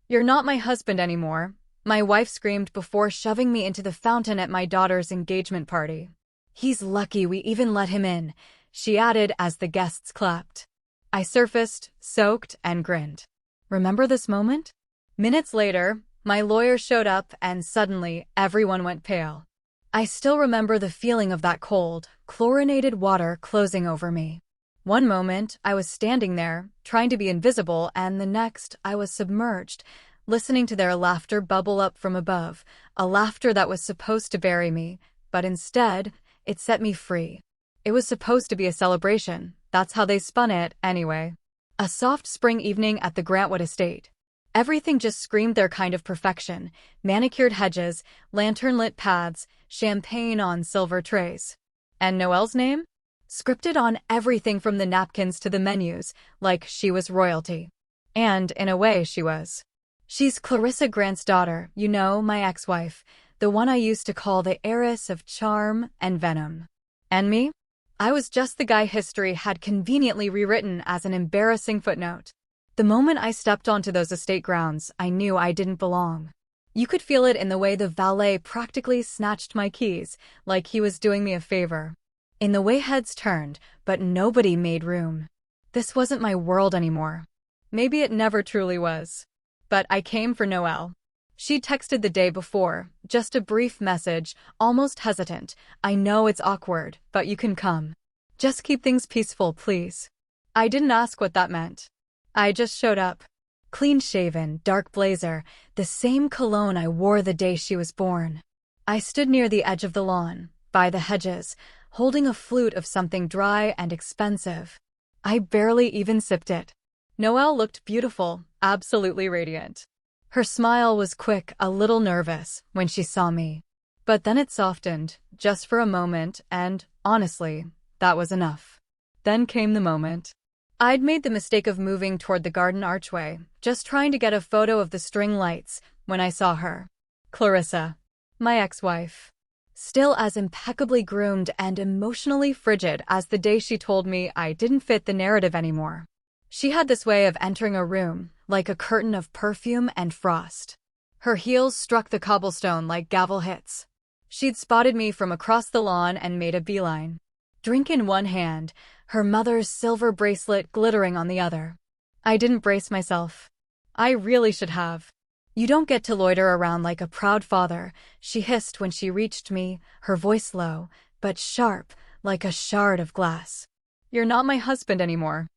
"You're not my husband anymore," my wife screamed before shoving me into the fountain at my daughter's engagement party. "He's lucky we even let him in," she added as the guests clapped. I surfaced, soaked, and grinned. Remember this moment? Minutes later, my lawyer showed up and suddenly everyone went pale. I still remember the feeling of that cold, chlorinated water closing over me. One moment, I was standing there, trying to be invisible, and the next, I was submerged, listening to their laughter bubble up from above, a laughter that was supposed to bury me, but instead, it set me free. It was supposed to be a celebration. That's how they spun it, anyway. A soft spring evening at the Grantwood estate. Everything just screamed their kind of perfection. Manicured hedges, lantern-lit paths, champagne on silver trays. And Noelle's name? Scripted on everything from the napkins to the menus, like she was royalty. And, in a way, she was. She's Clarissa Grant's daughter, you know, my ex-wife, the one I used to call the heiress of charm and venom. And me? I was just the guy history had conveniently rewritten as an embarrassing footnote. The moment I stepped onto those estate grounds, I knew I didn't belong. You could feel it in the way the valet practically snatched my keys, like he was doing me a favor. In the way heads turned, but nobody made room. This wasn't my world anymore. Maybe it never truly was. But I came for Noelle. She texted the day before, just a brief message, almost hesitant. "I know it's awkward, but you can come. Just keep things peaceful, please." I didn't ask what that meant. I just showed up. Clean-shaven, dark blazer, the same cologne I wore the day she was born. I stood near the edge of the lawn, by the hedges, holding a flute of something dry and expensive. I barely even sipped it. Noelle looked beautiful, absolutely radiant. Her smile was quick, a little nervous, when she saw me. But then it softened, just for a moment, and, honestly, that was enough. Then came the moment. I'd made the mistake of moving toward the garden archway, just trying to get a photo of the string lights, when I saw her. Clarissa. My ex-wife. Still as impeccably groomed and emotionally frigid as the day she told me I didn't fit the narrative anymore. She had this way of entering a room, like a curtain of perfume and frost. Her heels struck the cobblestone like gavel hits. She'd spotted me from across the lawn and made a beeline. Drink in one hand, her mother's silver bracelet glittering on the other. I didn't brace myself. I really should have. "You don't get to loiter around like a proud father," she hissed when she reached me, her voice low, but sharp, like a shard of glass. "You're not my husband anymore."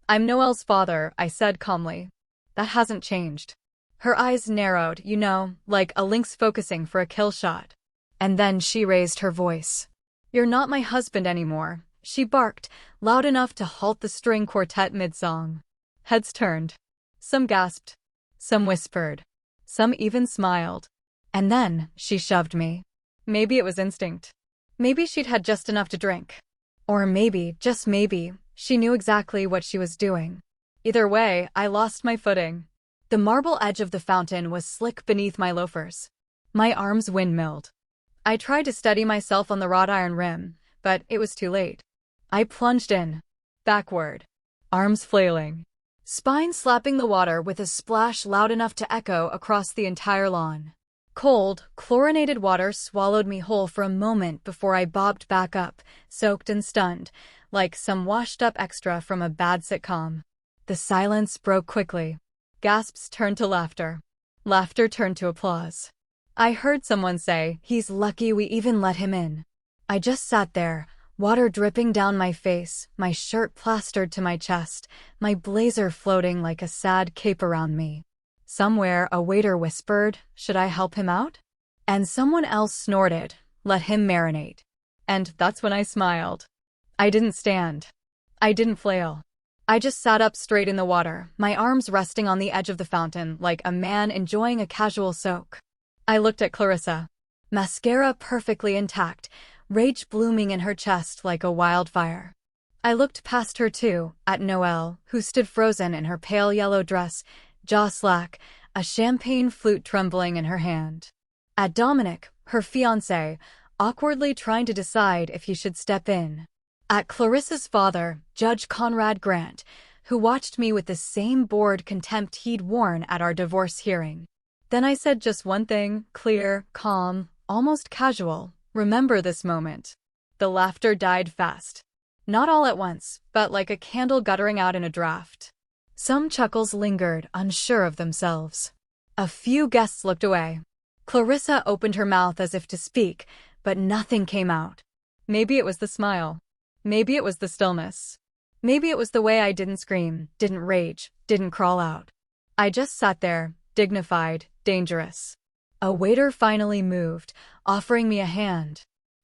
"I'm Noelle's father," I said calmly. "That hasn't changed." Her eyes narrowed, you know, like a lynx focusing for a kill shot. And then she raised her voice. "You're not my husband anymore," she barked, loud enough to halt the string quartet mid-song. Heads turned. Some gasped. Some whispered. Some even smiled. And then, she shoved me. Maybe it was instinct. Maybe she'd had just enough to drink. Or maybe, just maybe, she knew exactly what she was doing. Either way, I lost my footing. The marble edge of the fountain was slick beneath my loafers. My arms windmilled. I tried to steady myself on the wrought iron rim, but it was too late. I plunged in. Backward. Arms flailing. Spine slapping the water with a splash loud enough to echo across the entire lawn. Cold, chlorinated water swallowed me whole for a moment before I bobbed back up, soaked and stunned, like some washed-up extra from a bad sitcom. The silence broke quickly. Gasps turned to laughter. Laughter turned to applause. I heard someone say, "He's lucky we even let him in." I just sat there, water dripping down my face, my shirt plastered to my chest, my blazer floating like a sad cape around me. Somewhere a waiter whispered, "Should I help him out?" And someone else snorted, "Let him marinate." And that's when I smiled. I didn't stand. I didn't flail. I just sat up straight in the water, my arms resting on the edge of the fountain like a man enjoying a casual soak. I looked at Clarissa. Mascara perfectly intact, rage blooming in her chest like a wildfire. I looked past her too, at Noelle, who stood frozen in her pale yellow dress, jaw slack, a champagne flute trembling in her hand. At Dominic, her fiancé, awkwardly trying to decide if he should step in. At Clarissa's father, Judge Conrad Grant, who watched me with the same bored contempt he'd worn at our divorce hearing. Then I said just one thing, clear, calm, almost casual. Remember this moment. The laughter died fast. Not all at once, but like a candle guttering out in a draft. Some chuckles lingered, unsure of themselves. A few guests looked away. Clarissa opened her mouth as if to speak, but nothing came out. Maybe it was the smile. Maybe it was the stillness. Maybe it was the way I didn't scream, didn't rage, didn't crawl out. I just sat there, dignified, dangerous. A waiter finally moved, offering me a hand.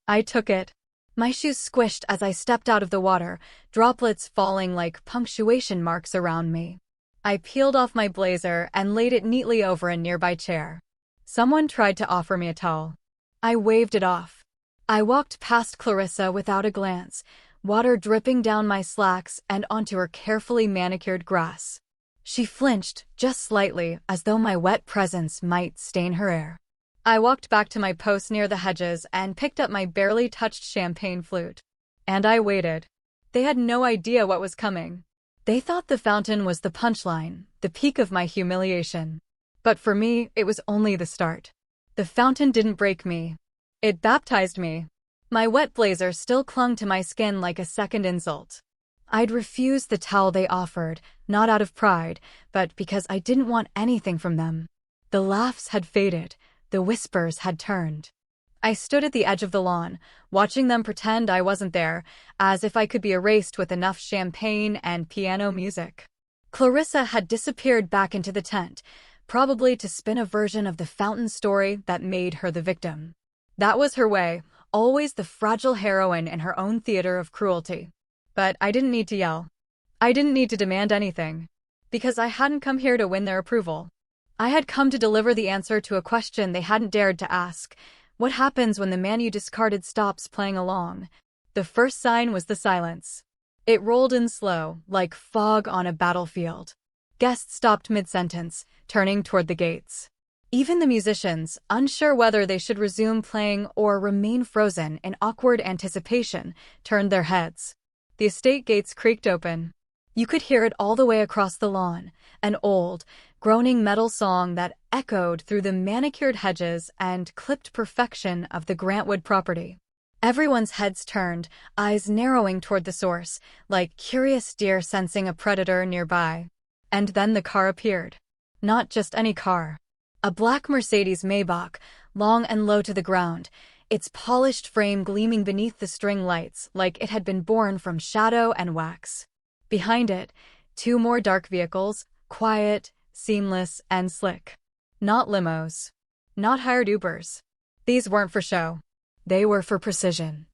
I took it. My shoes squished as I stepped out of the water, droplets falling like punctuation marks around me. I peeled off my blazer and laid it neatly over a nearby chair. Someone tried to offer me a towel. I waved it off. I walked past Clarissa without a glance, water dripping down my slacks and onto her carefully manicured grass. She flinched, just slightly, as though my wet presence might stain her air. I walked back to my post near the hedges and picked up my barely touched champagne flute. And I waited. They had no idea what was coming. They thought the fountain was the punchline, the peak of my humiliation. But for me, it was only the start. The fountain didn't break me. It baptized me. My wet blazer still clung to my skin like a second insult. I'd refused the towel they offered, not out of pride, but because I didn't want anything from them. The laughs had faded. The whispers had turned. I stood at the edge of the lawn, watching them pretend I wasn't there, as if I could be erased with enough champagne and piano music. Clarissa had disappeared back into the tent, probably to spin a version of the fountain story that made her the victim. That was her way, always the fragile heroine in her own theater of cruelty. But I didn't need to yell. I didn't need to demand anything. Because I hadn't come here to win their approval. I had come to deliver the answer to a question they hadn't dared to ask. What happens when the man you discarded stops playing along? The first sign was the silence. It rolled in slow, like fog on a battlefield. Guests stopped mid-sentence, turning toward the gates. Even the musicians, unsure whether they should resume playing or remain frozen in awkward anticipation, turned their heads. The estate gates creaked open. You could hear it all the way across the lawn, an old, groaning metal song that echoed through the manicured hedges and clipped perfection of the Grantwood property. Everyone's heads turned, eyes narrowing toward the source, like curious deer sensing a predator nearby. And then the car appeared. Not just any car. A black Mercedes Maybach, long and low to the ground, its polished frame gleaming beneath the string lights like it had been born from shadow and wax. Behind it, two more dark vehicles, quiet, seamless, and slick. Not limos. Not hired Ubers. These weren't for show. They were for precision.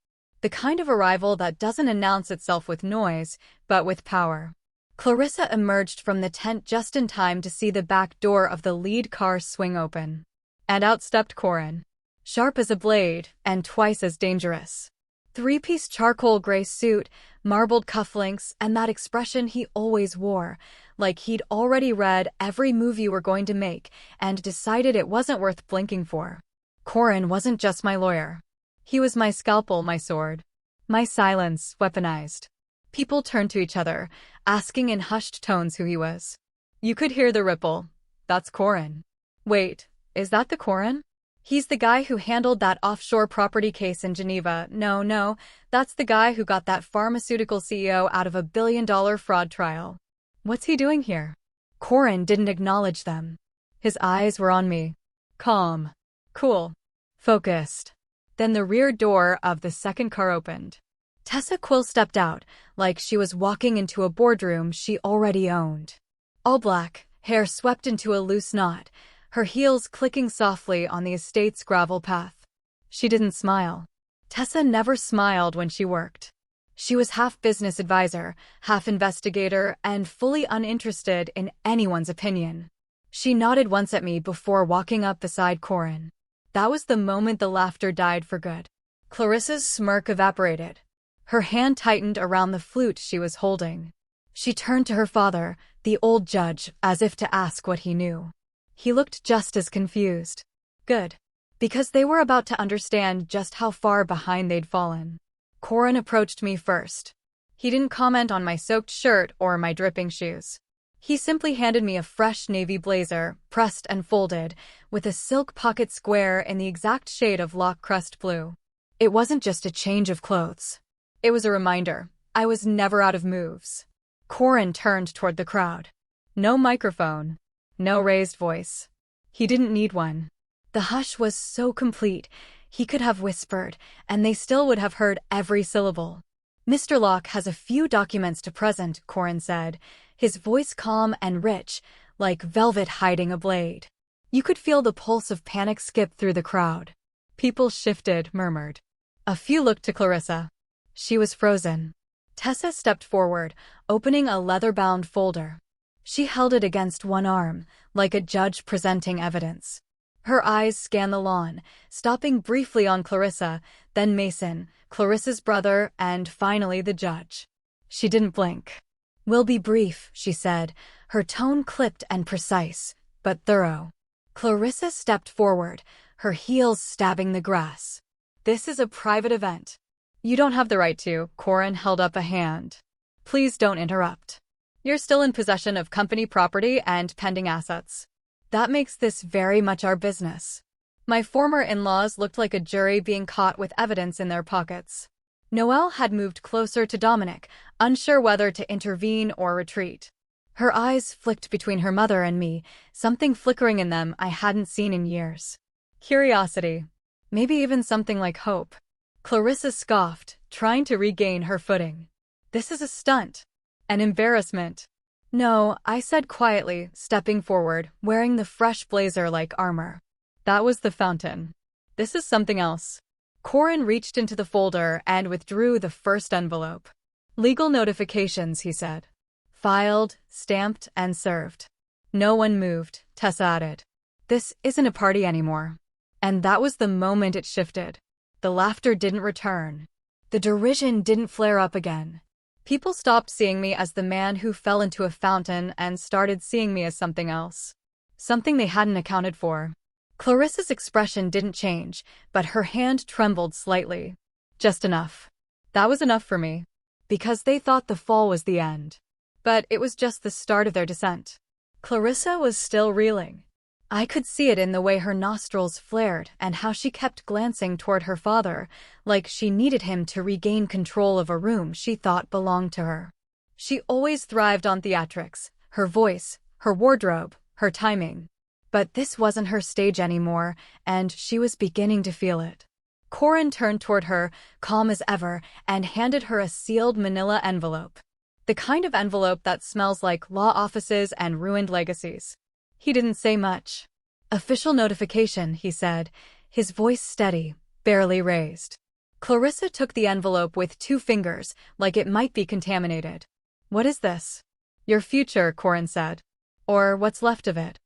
The kind of arrival that doesn't announce itself with noise, but with power. Clarissa emerged from the tent just in time to see the back door of the lead car swing open. And out stepped Corin. Sharp as a blade, and twice as dangerous. Three-piece charcoal gray suit, marbled cufflinks, and that expression he always wore, like he'd already read every move you were going to make and decided it wasn't worth blinking for. Corin wasn't just my lawyer. He was my scalpel, my sword. My silence, weaponized. People turned to each other, asking in hushed tones who he was. You could hear the ripple. That's Corin. Wait, is that the Corin? He's the guy who handled that offshore property case in Geneva. No, that's the guy who got that pharmaceutical CEO out of a billion-dollar fraud trial. What's he doing here? Corin didn't acknowledge them. His eyes were on me. Calm. Cool. Focused. Then the rear door of the second car opened. Tessa Quill stepped out, like she was walking into a boardroom she already owned. All black, hair swept into a loose knot, her heels clicking softly on the estate's gravel path. She didn't smile. Tessa never smiled when she worked. She was half business advisor, half investigator, and fully uninterested in anyone's opinion. She nodded once at me before walking up beside Corin. That was the moment the laughter died for good. Clarissa's smirk evaporated. Her hand tightened around the flute she was holding. She turned to her father, the old judge, as if to ask what he knew. He looked just as confused. Good. Because they were about to understand just how far behind they'd fallen. Corin approached me first. He didn't comment on my soaked shirt or my dripping shoes. He simply handed me a fresh navy blazer, pressed and folded, with a silk pocket square in the exact shade of lock crust blue. It wasn't just a change of clothes. It was a reminder. I was never out of moves. Corin turned toward the crowd. No microphone. No raised voice. He didn't need one. The hush was so complete, he could have whispered, and they still would have heard every syllable. Mr. Locke has a few documents to present, Corin said, his voice calm and rich, like velvet hiding a blade. You could feel the pulse of panic skip through the crowd. People shifted, murmured. A few looked to Clarissa. She was frozen. Tessa stepped forward, opening a leather-bound folder. She held it against one arm, like a judge presenting evidence. Her eyes scanned the lawn, stopping briefly on Clarissa, then Mason, Clarissa's brother, and finally the judge. She didn't blink. "We'll be brief," she said, her tone clipped and precise, but thorough. Clarissa stepped forward, her heels stabbing the grass. "This is a private event." "You don't have the right to," Corin held up a hand. "Please don't interrupt. You're still in possession of company property and pending assets. That makes this very much our business." My former in-laws looked like a jury being caught with evidence in their pockets. Noelle had moved closer to Dominic, unsure whether to intervene or retreat. Her eyes flicked between her mother and me, something flickering in them I hadn't seen in years. Curiosity. Maybe even something like hope. Clarissa scoffed, trying to regain her footing. "This is a stunt. An embarrassment." "No," I said quietly, stepping forward, wearing the fresh blazer like armor. "That was the fountain. This is something else." Corin reached into the folder and withdrew the first envelope. "Legal notifications," he said. "Filed, stamped, and served." No one moved, Tessa added. "This isn't a party anymore." And that was the moment it shifted. The laughter didn't return. The derision didn't flare up again. People stopped seeing me as the man who fell into a fountain and started seeing me as something else. Something they hadn't accounted for. Clarissa's expression didn't change, but her hand trembled slightly. Just enough. That was enough for me. Because they thought the fall was the end. But it was just the start of their descent. Clarissa was still reeling. I could see it in the way her nostrils flared and how she kept glancing toward her father, like she needed him to regain control of a room she thought belonged to her. She always thrived on theatrics, her voice, her wardrobe, her timing. But this wasn't her stage anymore, and she was beginning to feel it. Corin turned toward her, calm as ever, and handed her a sealed manila envelope. The kind of envelope that smells like law offices and ruined legacies. He didn't say much. "Official notification," he said, his voice steady, barely raised. Clarissa took the envelope with 2 fingers, like it might be contaminated. "What is this?" "Your future," Corin said. "Or what's left of it."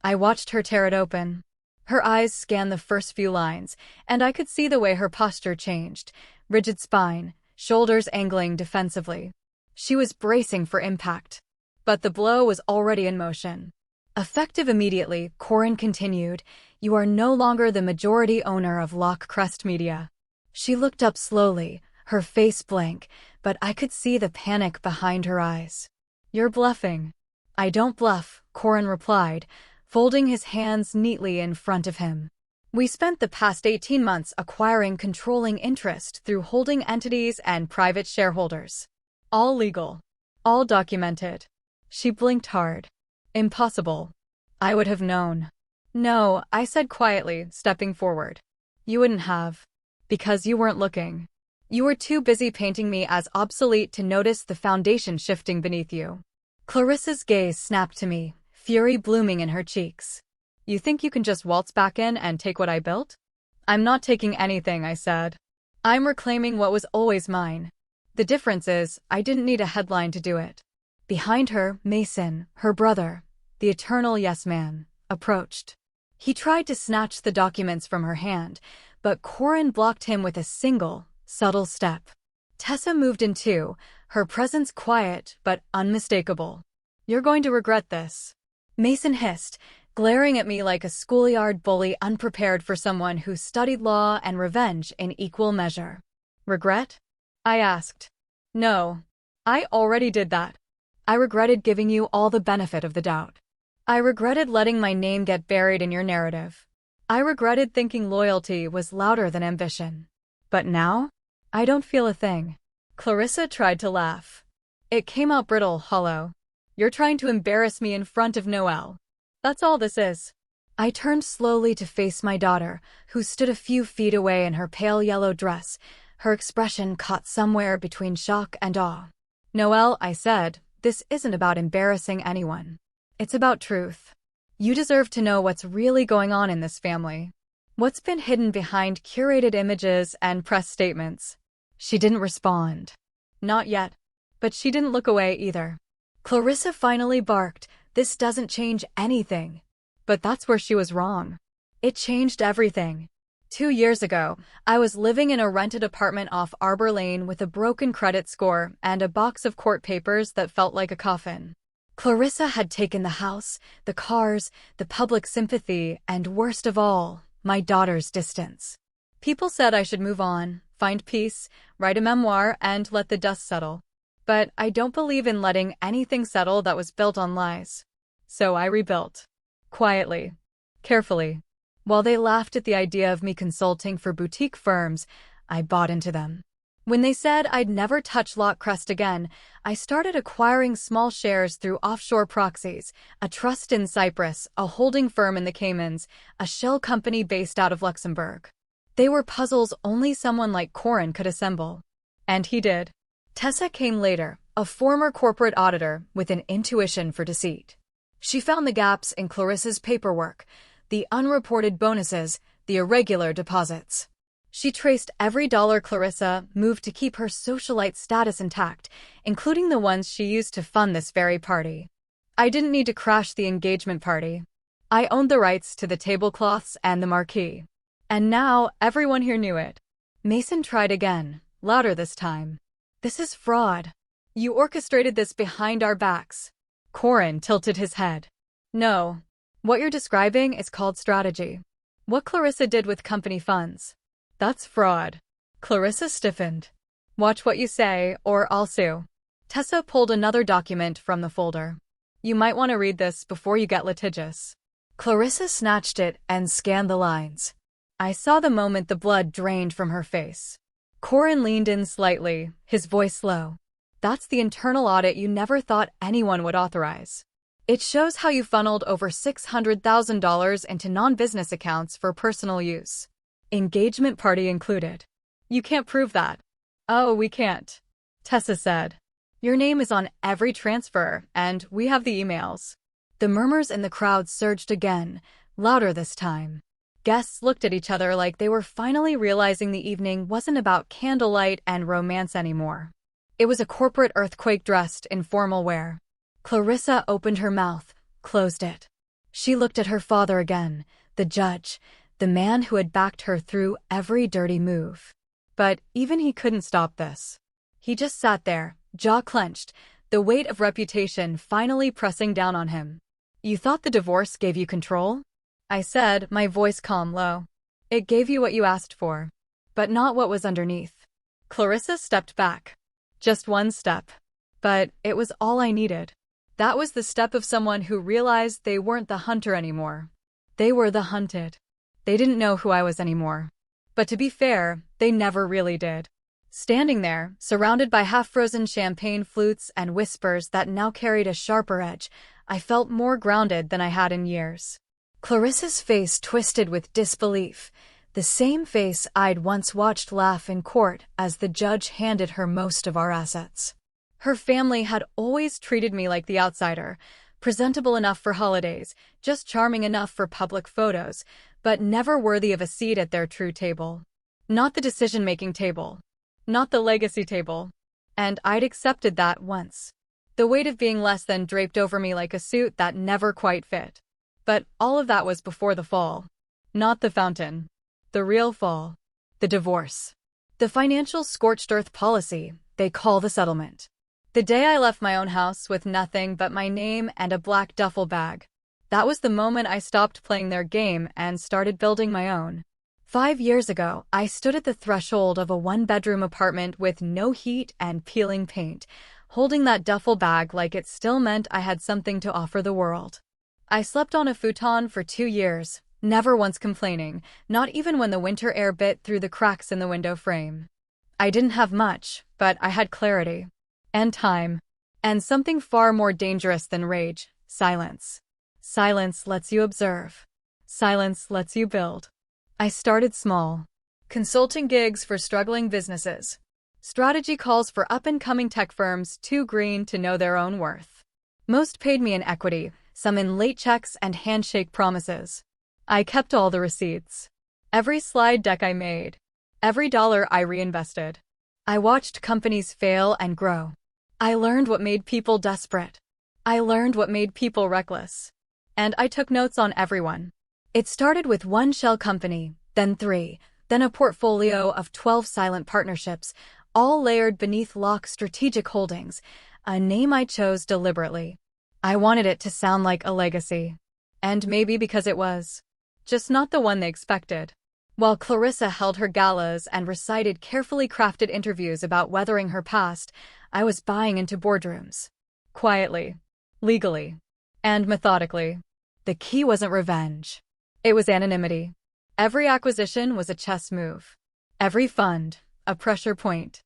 I watched her tear it open. Her eyes scanned the first few lines, and I could see the way her posture changed. Rigid spine, shoulders angling defensively. She was bracing for impact. But the blow was already in motion. Effective immediately, Corin continued, "You are no longer the majority owner of Lock Crest Media." She looked up slowly, her face blank, but I could see the panic behind her eyes. "You're bluffing." "I don't bluff," Corin replied, folding his hands neatly in front of him. "We spent the past 18 months acquiring controlling interest through holding entities and private shareholders. All legal. All documented." She blinked hard. "Impossible." "I would have known." "No," I said quietly, stepping forward. "You wouldn't have. Because you weren't looking. You were too busy painting me as obsolete to notice the foundation shifting beneath you." Clarissa's gaze snapped to me, fury blooming in her cheeks. "You think you can just waltz back in and take what I built?" "I'm not taking anything," I said. "I'm reclaiming what was always mine. The difference is, I didn't need a headline to do it." Behind her, Mason, her brother, the eternal yes man, approached. He tried to snatch the documents from her hand, but Corin blocked him with a single, subtle step. Tessa moved in too, her presence quiet but unmistakable. "You're going to regret this," Mason hissed, glaring at me like a schoolyard bully unprepared for someone who studied law and revenge in equal measure. "Regret?" I asked. "No. I already did that. I regretted giving you all the benefit of the doubt. I regretted letting my name get buried in your narrative. I regretted thinking loyalty was louder than ambition. But now, I don't feel a thing. Clarissa tried to laugh. It came out brittle, hollow. You're trying to embarrass me in front of Noelle. That's all this is. I turned slowly to face my daughter, who stood a few feet away in her pale yellow dress, her expression caught somewhere between shock and awe. Noelle, I said, this isn't about embarrassing anyone. It's about truth. You deserve to know what's really going on in this family. What's been hidden behind curated images and press statements. She didn't respond. Not yet. But she didn't look away either. Clarissa finally barked, this doesn't change anything. But that's where she was wrong. It changed everything. 2 years ago, I was living in a rented apartment off Arbor Lane with a broken credit score and a box of court papers that felt like a coffin. Clarissa had taken the house, the cars, the public sympathy, and worst of all, my daughter's distance. People said I should move on, find peace, write a memoir, and let the dust settle. But I don't believe in letting anything settle that was built on lies. So I rebuilt. Quietly. Carefully. While they laughed at the idea of me consulting for boutique firms, I bought into them. When they said I'd never touch Lockcrest again, I started acquiring small shares through offshore proxies, a trust in Cyprus, a holding firm in the Caymans, a shell company based out of Luxembourg. They were puzzles only someone like Corin could assemble. And he did. Tessa came later, a former corporate auditor with an intuition for deceit. She found the gaps in Clarissa's paperwork, the unreported bonuses, the irregular deposits. She traced every dollar Clarissa moved to keep her socialite status intact, including the ones she used to fund this very party. I didn't need to crash the engagement party. I owned the rights to the tablecloths and the marquee. And now everyone here knew it. Mason tried again, louder this time. This is fraud. You orchestrated this behind our backs. Corin tilted his head. No. What you're describing is called strategy. What Clarissa did with company funds. That's fraud. Clarissa stiffened. Watch what you say, or I'll sue. Tessa pulled another document from the folder. You might want to read this before you get litigious. Clarissa snatched it and scanned the lines. I saw the moment the blood drained from her face. Corin leaned in slightly, his voice low. That's the internal audit you never thought anyone would authorize. It shows how you funneled over $600,000 into non-business accounts for personal use. Engagement party included. You can't prove that. Oh, we can't. Tessa said. Your name is on every transfer, and we have the emails. The murmurs in the crowd surged again, louder this time. Guests looked at each other like they were finally realizing the evening wasn't about candlelight and romance anymore. It was a corporate earthquake dressed in formal wear. Clarissa opened her mouth, closed it. She looked at her father again, the judge, the man who had backed her through every dirty move. But even he couldn't stop this. He just sat there, jaw clenched, the weight of reputation finally pressing down on him. You thought the divorce gave you control? I said, my voice calm low. It gave you what you asked for, but not what was underneath. Clarissa stepped back. Just one step. But it was all I needed. That was the step of someone who realized they weren't the hunter anymore. They were the hunted. They didn't know who I was anymore. But to be fair, they never really did. Standing there, surrounded by half-frozen champagne flutes and whispers that now carried a sharper edge, I felt more grounded than I had in years. Clarissa's face twisted with disbelief, the same face I'd once watched laugh in court as the judge handed her most of our assets. Her family had always treated me like the outsider, presentable enough for holidays, just charming enough for public photos, but never worthy of a seat at their true table. Not the decision-making table. Not the legacy table. And I'd accepted that once. The weight of being less than draped over me like a suit that never quite fit. But all of that was before the fall. Not the fountain. The real fall. The divorce. The financial scorched earth policy they call the settlement. The day I left my own house with nothing but my name and a black duffel bag. That was the moment I stopped playing their game and started building my own. 5 years ago, I stood at the threshold of a one-bedroom apartment with no heat and peeling paint, holding that duffel bag like it still meant I had something to offer the world. I slept on a futon for 2 years, never once complaining, not even when the winter air bit through the cracks in the window frame. I didn't have much, but I had clarity. And time. And something far more dangerous than rage: silence. Silence lets you observe. Silence lets you build. I started small. Consulting gigs for struggling businesses. Strategy calls for up-and-coming tech firms too green to know their own worth. Most paid me in equity, some in late checks and handshake promises. I kept all the receipts. Every slide deck I made. Every dollar I reinvested. I watched companies fail and grow. I learned what made people desperate. I learned what made people reckless. And I took notes on everyone. It started with one shell company, then 3, then a portfolio of 12 silent partnerships, all layered beneath Locke Strategic Holdings, a name I chose deliberately. I wanted it to sound like a legacy. And maybe because it was. Just not the one they expected. While Clarissa held her galas and recited carefully crafted interviews about weathering her past, I was buying into boardrooms. Quietly. Legally. And methodically. The key wasn't revenge. It was anonymity. Every acquisition was a chess move. Every fund, a pressure point.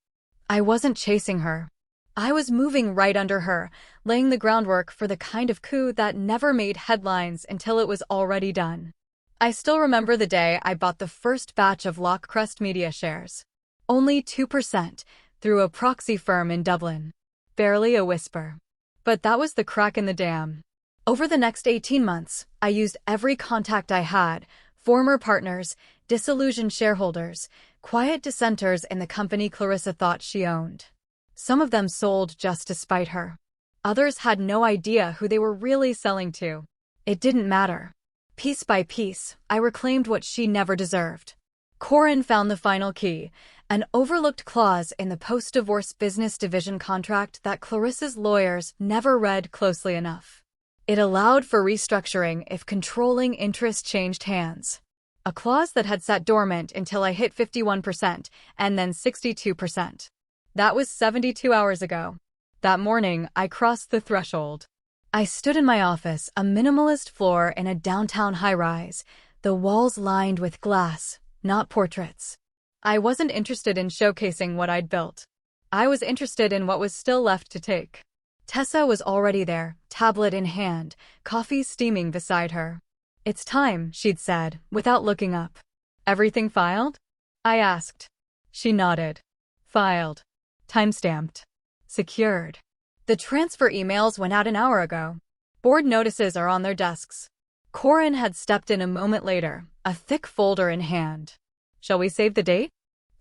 I wasn't chasing her. I was moving right under her, laying the groundwork for the kind of coup that never made headlines until it was already done. I still remember the day I bought the first batch of Lockcrest Media shares. Only 2%, through a proxy firm in Dublin. Barely a whisper. But that was the crack in the dam. Over the next 18 months, I used every contact I had: former partners, disillusioned shareholders, quiet dissenters in the company Clarissa thought she owned. Some of them sold just to spite her. Others had no idea who they were really selling to. It didn't matter. Piece by piece, I reclaimed what she never deserved. Corin found the final key, an overlooked clause in the post-divorce business division contract that Clarissa's lawyers never read closely enough. It allowed for restructuring if controlling interest changed hands. A clause that had sat dormant until I hit 51% and then 62%. That was 72 hours ago. That morning, I crossed the threshold. I stood in my office, a minimalist floor in a downtown high-rise, the walls lined with glass, not portraits. I wasn't interested in showcasing what I'd built. I was interested in what was still left to take. Tessa was already there, tablet in hand, coffee steaming beside her. "It's time," she'd said, without looking up. "Everything filed?" I asked. She nodded. "Filed. Timestamped. Secured. The transfer emails went out an hour ago. Board notices are on their desks." Corin had stepped in a moment later, a thick folder in hand. "Shall we save the date?"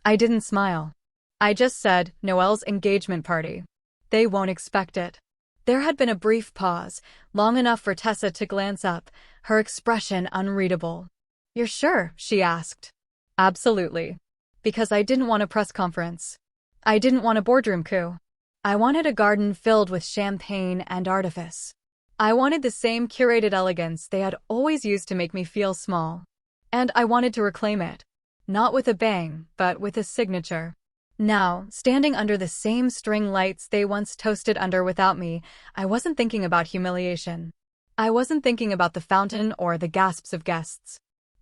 I didn't smile. I just said, "Noelle's engagement party. They won't expect it." There had been a brief pause, long enough for Tessa to glance up, her expression unreadable. "You're sure?" she asked. "Absolutely. Because I didn't want a press conference. I didn't want a boardroom coup. I wanted a garden filled with champagne and artifice. I wanted the same curated elegance they had always used to make me feel small. And I wanted to reclaim it. Not with a bang, but with a signature. Now, standing under the same string lights they once toasted under without me, I wasn't thinking about humiliation. I wasn't thinking about the fountain or the gasps of guests.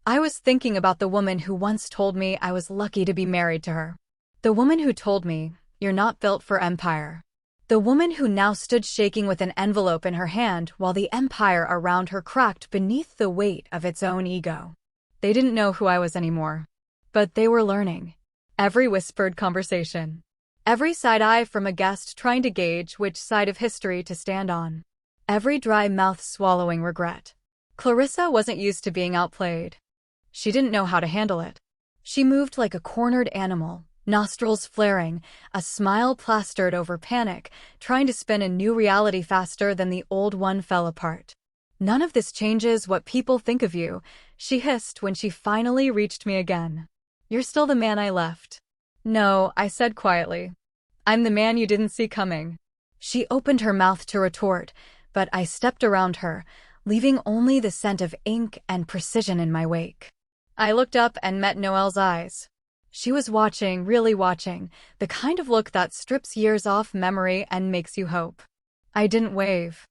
I was thinking about the woman who once told me I was lucky to be married to her. The woman who told me, "You're not built for empire." The woman who now stood shaking with an envelope in her hand while the empire around her cracked beneath the weight of its own ego. They didn't know who I was anymore. But they were learning. Every whispered conversation. Every side-eye from a guest trying to gauge which side of history to stand on. Every dry mouth swallowing regret. Clarissa wasn't used to being outplayed. She didn't know how to handle it. She moved like a cornered animal, nostrils flaring, a smile plastered over panic, trying to spin a new reality faster than the old one fell apart. "None of this changes what people think of you," she hissed when she finally reached me again. "You're still the man I left." "No," I said quietly. "I'm the man you didn't see coming." She opened her mouth to retort, but I stepped around her, leaving only the scent of ink and precision in my wake. I looked up and met Noelle's eyes. She was watching, really watching, the kind of look that strips years off memory and makes you hope. I didn't wave.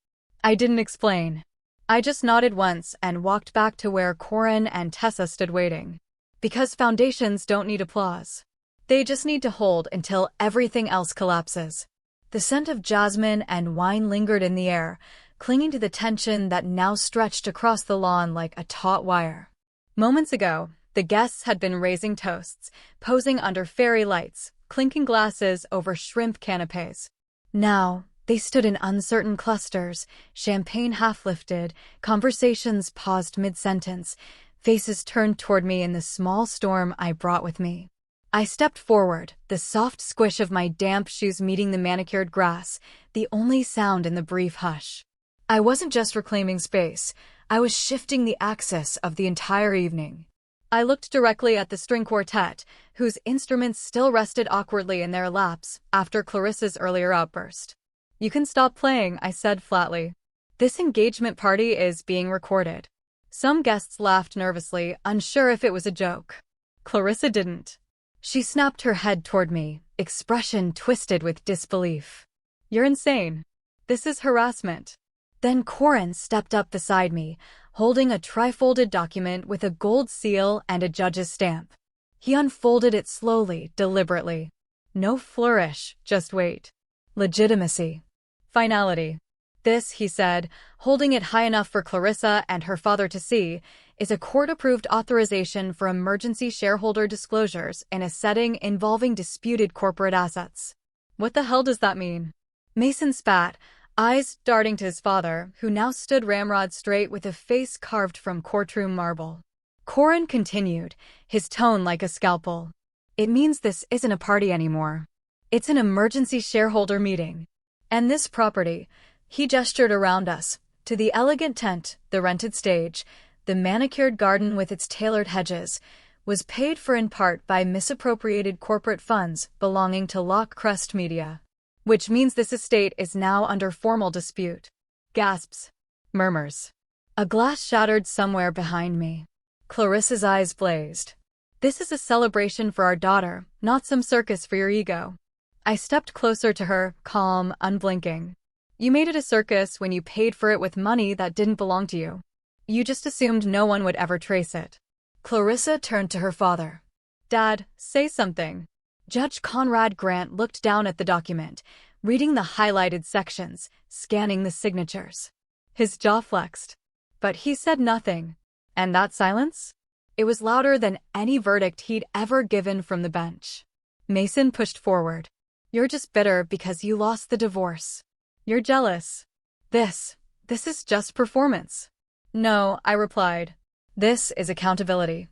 I didn't explain. I just nodded once and walked back to where Corin and Tessa stood waiting. Because foundations don't need applause. They just need to hold until everything else collapses. The scent of jasmine and wine lingered in the air, clinging to the tension that now stretched across the lawn like a taut wire. Moments ago, the guests had been raising toasts, posing under fairy lights, clinking glasses over shrimp canapes. Now, they stood in uncertain clusters, champagne half-lifted, conversations paused mid-sentence, faces turned toward me in the small storm I brought with me. I stepped forward, the soft squish of my damp shoes meeting the manicured grass, the only sound in the brief hush. I wasn't just reclaiming space, I was shifting the axis of the entire evening. I looked directly at the string quartet, whose instruments still rested awkwardly in their laps after Clarissa's earlier outburst. "You can stop playing," I said flatly. "This engagement party is being recorded." Some guests laughed nervously, unsure if it was a joke. Clarissa didn't. She snapped her head toward me, expression twisted with disbelief. "You're insane. This is harassment." Then Corin stepped up beside me, holding a trifolded document with a gold seal and a judge's stamp. He unfolded it slowly, deliberately. No flourish, just weight. Legitimacy. Finality. "This," he said, holding it high enough for Clarissa and her father to see, "is a court-approved authorization for emergency shareholder disclosures in a setting involving disputed corporate assets." "What the hell does that mean?" Mason spat, eyes darting to his father, who now stood ramrod straight with a face carved from courtroom marble. Corin continued, his tone like a scalpel. "It means this isn't a party anymore. It's an emergency shareholder meeting. And this property," he gestured around us, to the elegant tent, the rented stage, the manicured garden with its tailored hedges, was paid for in part by misappropriated corporate funds belonging to Lockcrest Media. "Which means this estate is now under formal dispute." Gasps. Murmurs. A glass shattered somewhere behind me. Clarissa's eyes blazed. "This is a celebration for our daughter, not some circus for your ego." I stepped closer to her, calm, unblinking. "You made it a circus when you paid for it with money that didn't belong to you. You just assumed no one would ever trace it." Clarissa turned to her father. "Dad, say something." Judge Conrad Grant looked down at the document, reading the highlighted sections, scanning the signatures. His jaw flexed. But he said nothing. And that silence? It was louder than any verdict he'd ever given from the bench. Mason pushed forward. "You're just bitter because you lost the divorce. You're jealous. This is just performance." "No," I replied. "This is accountability.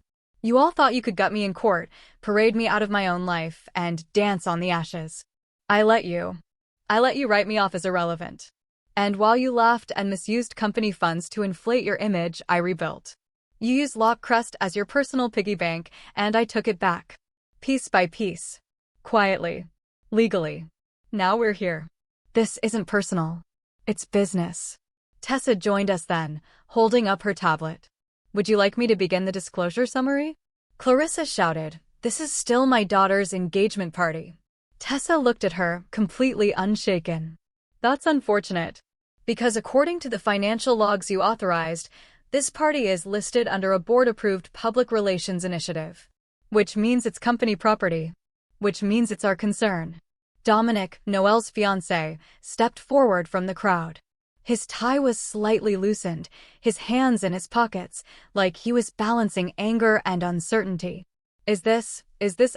You all thought you could gut me in court, parade me out of my own life, and dance on the ashes. I let you write me off as irrelevant. And while you laughed and misused company funds to inflate your image, I rebuilt. You used Lockcrest as your personal piggy bank, and I took it back. Piece by piece. Quietly. Legally. Now we're here. This isn't personal. It's business." Tessa joined us then, holding up her tablet. "Would you like me to begin the disclosure summary?" Clarissa shouted, "This is still my daughter's engagement party." Tessa looked at her, completely unshaken. "That's unfortunate. Because according to the financial logs you authorized, this party is listed under a board-approved public relations initiative. Which means it's company property. Which means it's our concern." Dominic, Noelle's fiancé, stepped forward from the crowd. His tie was slightly loosened, his hands in his pockets, like he was balancing anger and uncertainty. Is this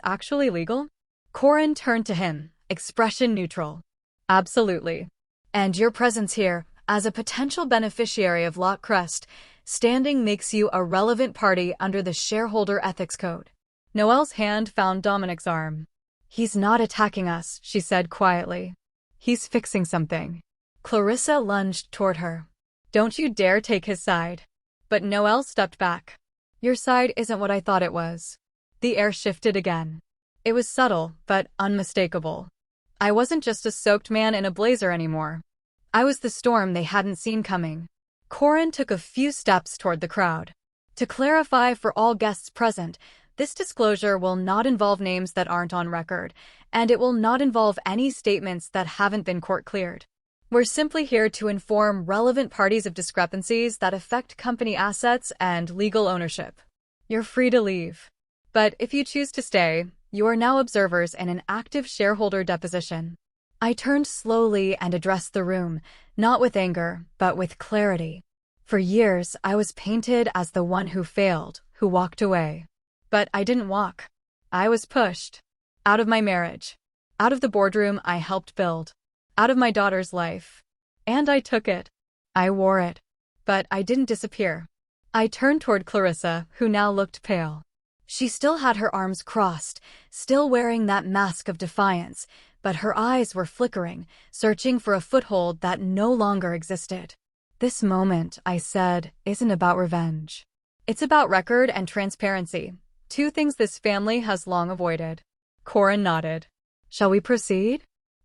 actually legal?" Corin turned to him, expression neutral. "Absolutely. And your presence here, as a potential beneficiary of Lockcrest, standing makes you a relevant party under the Shareholder Ethics Code." Noelle's hand found Dominic's arm. "He's not attacking us," she said quietly. "He's fixing something." Clarissa lunged toward her. "Don't you dare take his side." But Noelle stepped back. "Your side isn't what I thought it was." The air shifted again. It was subtle, but unmistakable. I wasn't just a soaked man in a blazer anymore. I was the storm they hadn't seen coming. Corin took a few steps toward the crowd. "To clarify for all guests present, This disclosure will not involve names that aren't on record, and it will not involve any statements that haven't been court-cleared. We're simply here to inform relevant parties of discrepancies that affect company assets and legal ownership. You're free to leave. But if you choose to stay, you are now observers in an active shareholder deposition. I turned slowly and addressed the room, not with anger, but with clarity. For years, I was painted as the one who failed, who walked away. But I didn't walk. I was pushed. Out of my marriage. Out of the boardroom I helped build. Out of my daughter's life. And I took it. I wore it. But I didn't disappear. I turned toward Clarissa, who now looked pale. She still had her arms crossed, still wearing that mask of defiance, but her eyes were flickering, searching for a foothold that no longer existed. This moment, I said, isn't about revenge. It's about record and transparency, two things this family has long avoided. Corin nodded. Shall we proceed?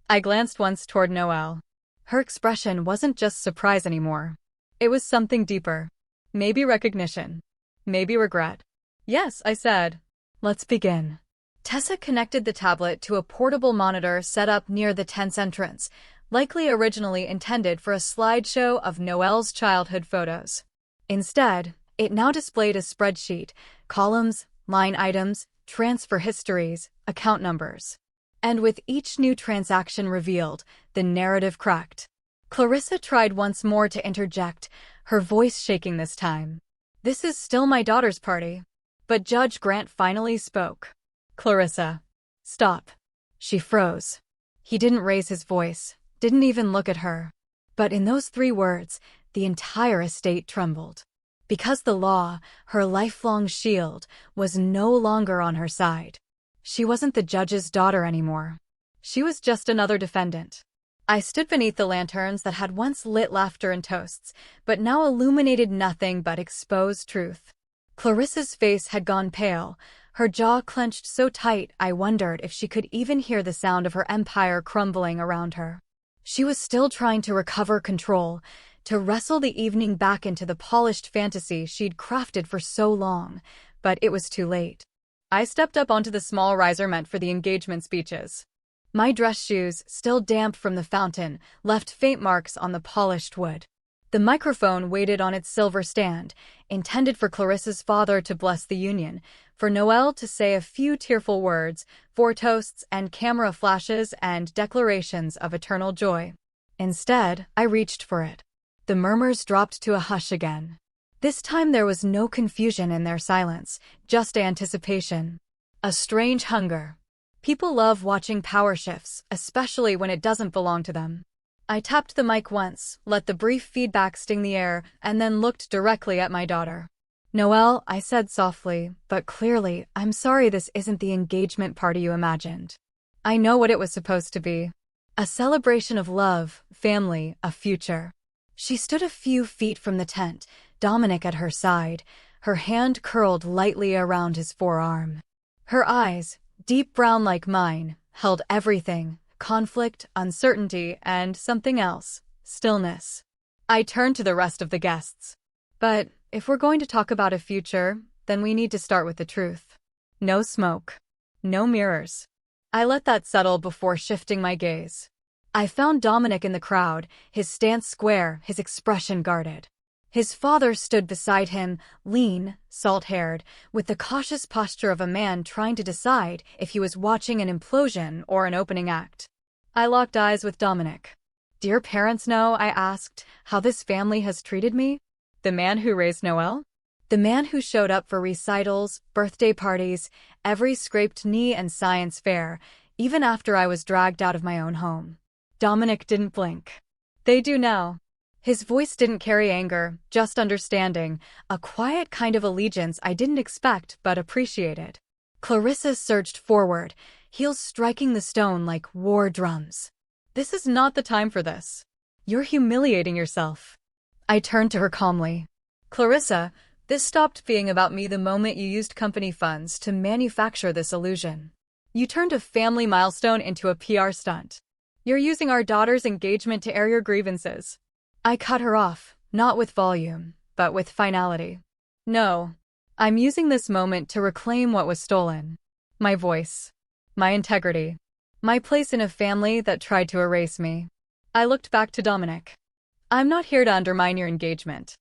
I glanced once toward Noelle. Her expression wasn't just surprise anymore. It was something deeper. Maybe recognition. Maybe regret. Yes, I said. Let's begin. Tessa connected the tablet to a portable monitor set up near the tent's entrance, likely originally intended for a slideshow of Noelle's childhood photos. Instead, it now displayed a spreadsheet, columns, line items, transfer histories, account numbers. And with each new transaction revealed, the narrative cracked. Clarissa tried once more to interject, her voice shaking this time. This is still my daughter's party. But Judge Grant finally spoke. Clarissa. Stop. She froze. He didn't raise his voice, didn't even look at her. But in those 3 words, the entire estate trembled. Because the law, her lifelong shield, was no longer on her side. She wasn't the judge's daughter anymore. She was just another defendant. I stood beneath the lanterns that had once lit laughter and toasts, but now illuminated nothing but exposed truth. Clarissa's face had gone pale, her jaw clenched so tight I wondered if she could even hear the sound of her empire crumbling around her. She was still trying to recover control, to wrestle the evening back into the polished fantasy she'd crafted for so long, but it was too late. I stepped up onto the small riser meant for the engagement speeches. My dress shoes, still damp from the fountain, left faint marks on the polished wood. The microphone waited on its silver stand, intended for Clarissa's father to bless the union, for Noelle to say a few tearful words, for toasts and camera flashes and declarations of eternal joy. Instead, I reached for it. The murmurs dropped to a hush again. This time there was no confusion in their silence, just anticipation. A strange hunger. People love watching power shifts, especially when it doesn't belong to them. I tapped the mic once, let the brief feedback sting the air, and then looked directly at my daughter. Noelle, I said softly, but clearly, I'm sorry this isn't the engagement party you imagined. I know what it was supposed to be. A celebration of love, family, a future. She stood a few feet from the tent, Dominic at her side, her hand curled lightly around his forearm. Her eyes, deep brown like mine, held everything, conflict, uncertainty, and something else, stillness. I turned to the rest of the guests. But if we're going to talk about a future, then we need to start with the truth. No smoke. No mirrors. I let that settle before shifting my gaze. I found Dominic in the crowd, his stance square, his expression guarded. His father stood beside him, lean, salt-haired, with the cautious posture of a man trying to decide if he was watching an implosion or an opening act. I locked eyes with Dominic. Do your parents know, I asked, how this family has treated me? The man who raised Noelle? The man who showed up for recitals, birthday parties, every scraped knee and science fair, even after I was dragged out of my own home. Dominic didn't blink. They do now. His voice didn't carry anger, just understanding, a quiet kind of allegiance I didn't expect but appreciated. Clarissa surged forward, heels striking the stone like war drums. This is not the time for this. You're humiliating yourself. I turned to her calmly. Clarissa, this stopped being about me the moment you used company funds to manufacture this illusion. You turned a family milestone into a PR stunt. You're using our daughter's engagement to air your grievances. I cut her off, not with volume, but with finality. No. I'm using this moment to reclaim what was stolen. My voice. My integrity. My place in a family that tried to erase me. I looked back to Dominic. I'm not here to undermine your engagement.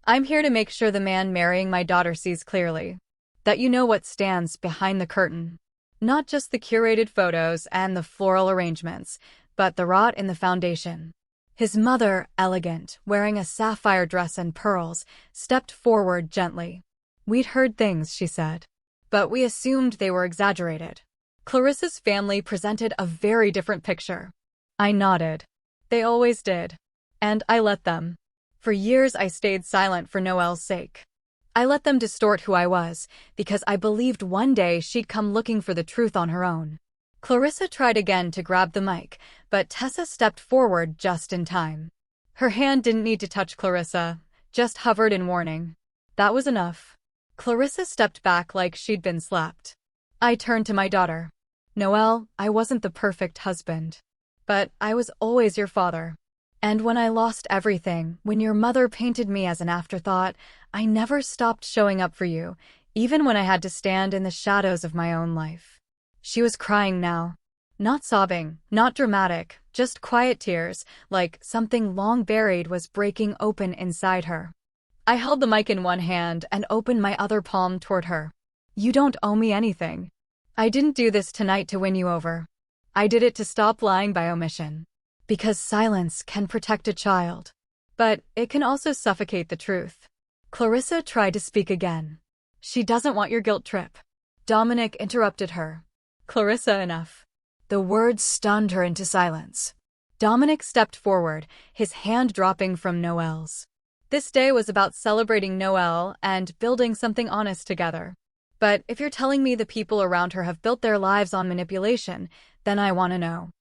I'm here to make sure the man marrying my daughter sees clearly that you know what stands behind the curtain. Not just the curated photos and the floral arrangements, but the rot in the foundation. His mother, elegant, wearing a sapphire dress and pearls, stepped forward gently. We'd heard things, she said, but we assumed they were exaggerated. Clarissa's family presented a very different picture. I nodded. They always did. And I let them. For years I stayed silent for Noelle's sake. I let them distort who I was, because I believed one day she'd come looking for the truth on her own. Clarissa tried again to grab the mic, but Tessa stepped forward just in time. Her hand didn't need to touch Clarissa, just hovered in warning. That was enough. Clarissa stepped back like she'd been slapped. I turned to my daughter. Noelle, I wasn't the perfect husband. But I was always your father. And when I lost everything, when your mother painted me as an afterthought, I never stopped showing up for you, even when I had to stand in the shadows of my own life. She was crying now. Not sobbing, not dramatic, just quiet tears, like something long buried was breaking open inside her. I held the mic in one hand and opened my other palm toward her. You don't owe me anything. I didn't do this tonight to win you over. I did it to stop lying by omission. Because silence can protect a child. But it can also suffocate the truth. Clarissa tried to speak again. She doesn't want your guilt trip. Dominic interrupted her. Clarissa, enough. The words stunned her into silence. Dominic stepped forward, his hand dropping from Noelle's. This day was about celebrating Noelle and building something honest together. But if you're telling me the people around her have built their lives on manipulation, then I want to know.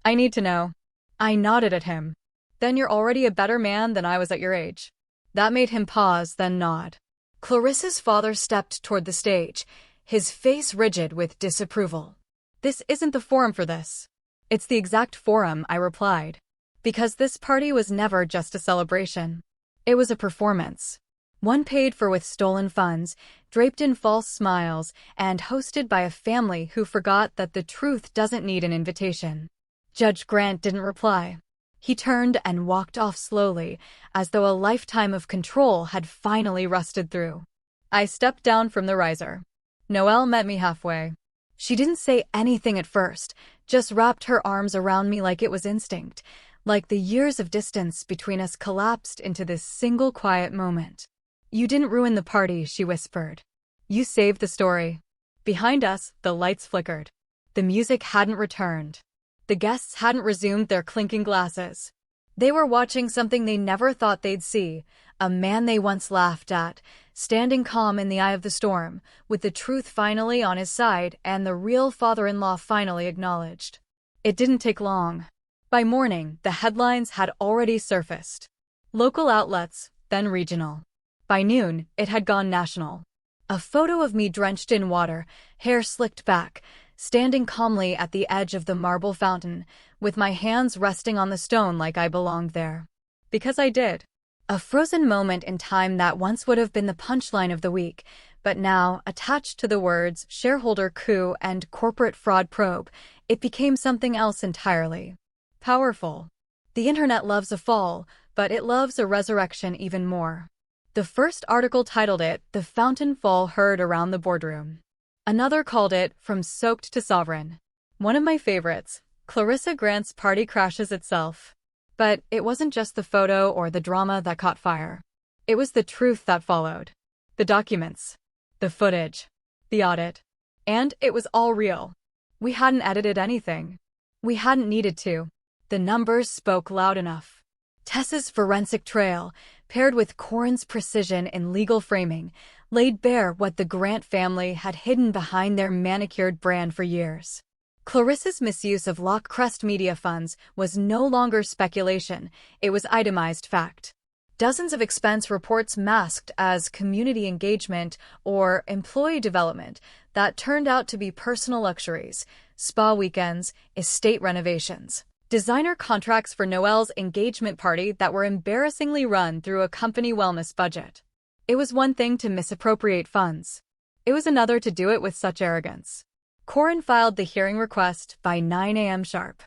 I need to know. I nodded at him. Then you're already a better man than I was at your age. That made him pause, then nod. Clarissa's father stepped toward the stage, his face rigid with disapproval. This isn't the forum for this. It's the exact forum, I replied. Because this party was never just a celebration. It was a performance. One paid for with stolen funds, draped in false smiles, and hosted by a family who forgot that the truth doesn't need an invitation. Judge Grant didn't reply. He turned and walked off slowly, as though a lifetime of control had finally rusted through. I stepped down from the riser. Noelle met me halfway. She didn't say anything at first, just wrapped her arms around me like it was instinct, like the years of distance between us collapsed into this single quiet moment. You didn't ruin the party, she whispered. You saved the story. Behind us, the lights flickered. The music hadn't returned. The guests hadn't resumed their clinking glasses. They were watching something they never thought they'd see, a man they once laughed at, standing calm in the eye of the storm, with the truth finally on his side and the real father-in-law finally acknowledged. It didn't take long. By morning, the headlines had already surfaced. Local outlets, then regional. By noon, it had gone national. A photo of me drenched in water, hair slicked back, standing calmly at the edge of the marble fountain, with my hands resting on the stone like I belonged there. Because I did. A frozen moment in time that once would have been the punchline of the week, but now, attached to the words shareholder coup and corporate fraud probe, it became something else entirely. Powerful. The internet loves a fall, but it loves a resurrection even more. The first article titled it, "The Fountain Fall Heard Around the Boardroom." Another called it, "From Soaked to Sovereign." One of my favorites, "Clarissa Grant's Party Crashes Itself." But it wasn't just the photo or the drama that caught fire. It was the truth that followed. The documents. The footage. The audit. And it was all real. We hadn't edited anything. We hadn't needed to. The numbers spoke loud enough. Tessa's forensic trail, paired with Corin's precision in legal framing, laid bare what the Grant family had hidden behind their manicured brand for years. Clarissa's misuse of Lockcrest media funds was no longer speculation, it was itemized fact. Dozens of expense reports masked as community engagement or employee development that turned out to be personal luxuries, spa weekends, estate renovations. Designer contracts for Noelle's engagement party that were embarrassingly run through a company wellness budget. It was one thing to misappropriate funds. It was another to do it with such arrogance. Corin filed the hearing request by 9 a.m. sharp.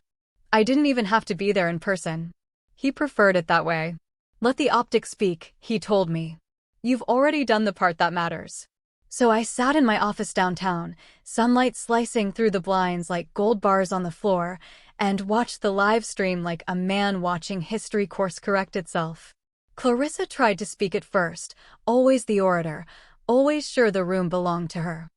I didn't even have to be there in person. He preferred it that way. Let the optics speak, he told me. You've already done the part that matters. So I sat in my office downtown, sunlight slicing through the blinds like gold bars on the floor, and watched the live stream like a man watching history course correct itself. Clarissa tried to speak at first, always the orator, always sure the room belonged to her.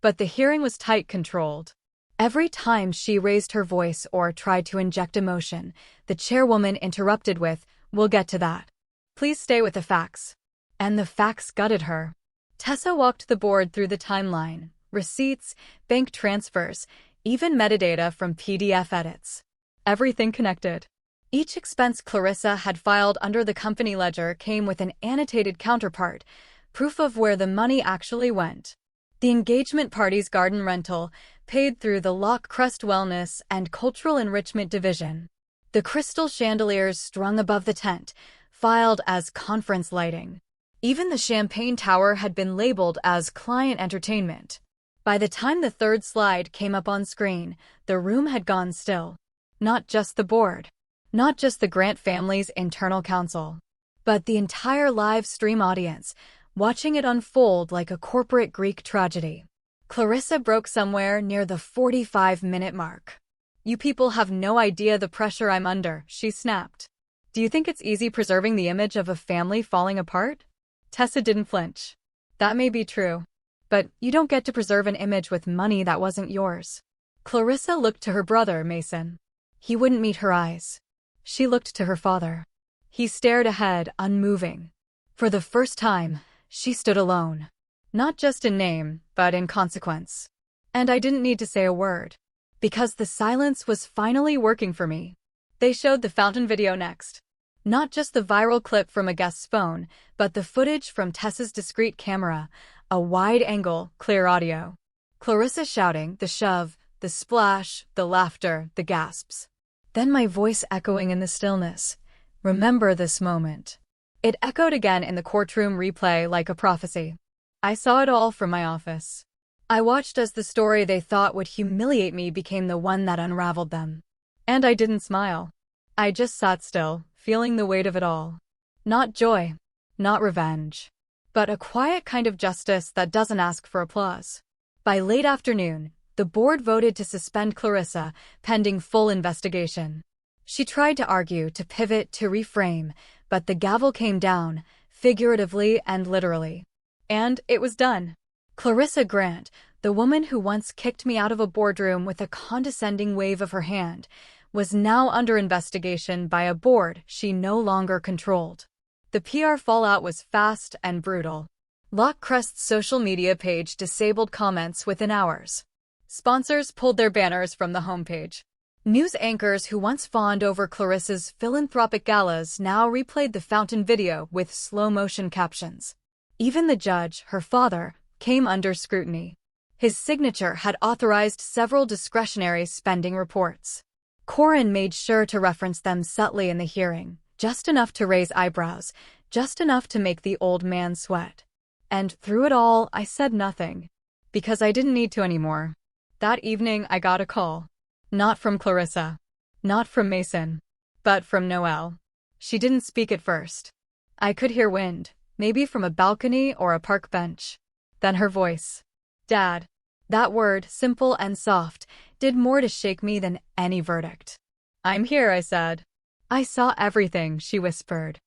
But the hearing was tight controlled. Every time she raised her voice or tried to inject emotion, the chairwoman interrupted with, "We'll get to that. Please stay with the facts." And the facts gutted her. Tessa walked the board through the timeline, receipts, bank transfers, even metadata from PDF edits. Everything connected. Each expense Clarissa had filed under the company ledger came with an annotated counterpart, proof of where the money actually went. The engagement party's garden rental, paid through the Loch Crest Wellness and Cultural Enrichment Division. The crystal chandeliers strung above the tent, filed as conference lighting. Even the champagne tower had been labeled as client entertainment. By the time the third slide came up on screen, the room had gone still. Not just the board. Not just the Grant family's internal counsel. But the entire live stream audience, watching it unfold like a corporate Greek tragedy. Clarissa broke somewhere near the 45-minute mark. "You people have no idea the pressure I'm under," she snapped. "Do you think it's easy preserving the image of a family falling apart?" Tessa didn't flinch. "That may be true. But you don't get to preserve an image with money that wasn't yours." Clarissa looked to her brother, Mason. He wouldn't meet her eyes. She looked to her father. He stared ahead, unmoving. For the first time, she stood alone. Not just in name, but in consequence. And I didn't need to say a word. Because the silence was finally working for me. They showed the fountain video next. Not just the viral clip from a guest's phone, but the footage from Tessa's discreet camera, a wide-angle, clear audio. Clarissa shouting, the shove, the splash, the laughter, the gasps. Then my voice echoing in the stillness. "Remember this moment." It echoed again in the courtroom replay like a prophecy. I saw it all from my office. I watched as the story they thought would humiliate me became the one that unraveled them. And I didn't smile. I just sat still, feeling the weight of it all. Not joy, not revenge, but a quiet kind of justice that doesn't ask for applause. By late afternoon, the board voted to suspend Clarissa, pending full investigation. She tried to argue, to pivot, to reframe, but the gavel came down, figuratively and literally. And it was done. Clarissa Grant, the woman who once kicked me out of a boardroom with a condescending wave of her hand, was now under investigation by a board she no longer controlled. The PR fallout was fast and brutal. Loch Crest's social media page disabled comments within hours. Sponsors pulled their banners from the homepage. News anchors who once fawned over Clarissa's philanthropic galas now replayed the fountain video with slow-motion captions. Even the judge, her father, came under scrutiny. His signature had authorized several discretionary spending reports. Corin made sure to reference them subtly in the hearing, just enough to raise eyebrows, just enough to make the old man sweat. And through it all, I said nothing. Because I didn't need to anymore. That evening, I got a call. Not from Clarissa. Not from Mason. But from Noelle. She didn't speak at first. I could hear wind, maybe from a balcony or a park bench. Then her voice. "Dad." That word, simple and soft, did more to shake me than any verdict. "I'm here," I said. "I saw everything," she whispered.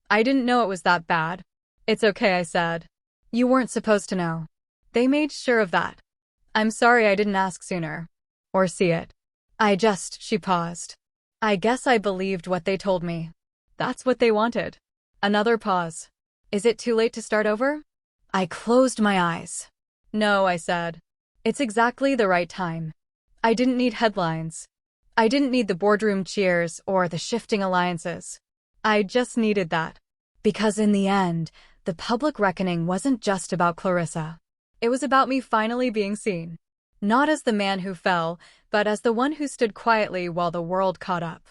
"I didn't know it was that bad." "It's okay," I said. "You weren't supposed to know." They made sure of that. "I'm sorry I didn't ask sooner. Or see it. She paused. "I guess I believed what they told me. That's what they wanted." Another pause. "Is it too late to start over?" I closed my eyes. "No," I said. "It's exactly the right time." I didn't need headlines. I didn't need the boardroom cheers or the shifting alliances. I just needed that. Because in the end, the public reckoning wasn't just about Clarissa. It was about me finally being seen. Not as the man who fell, but as the one who stood quietly while the world caught up.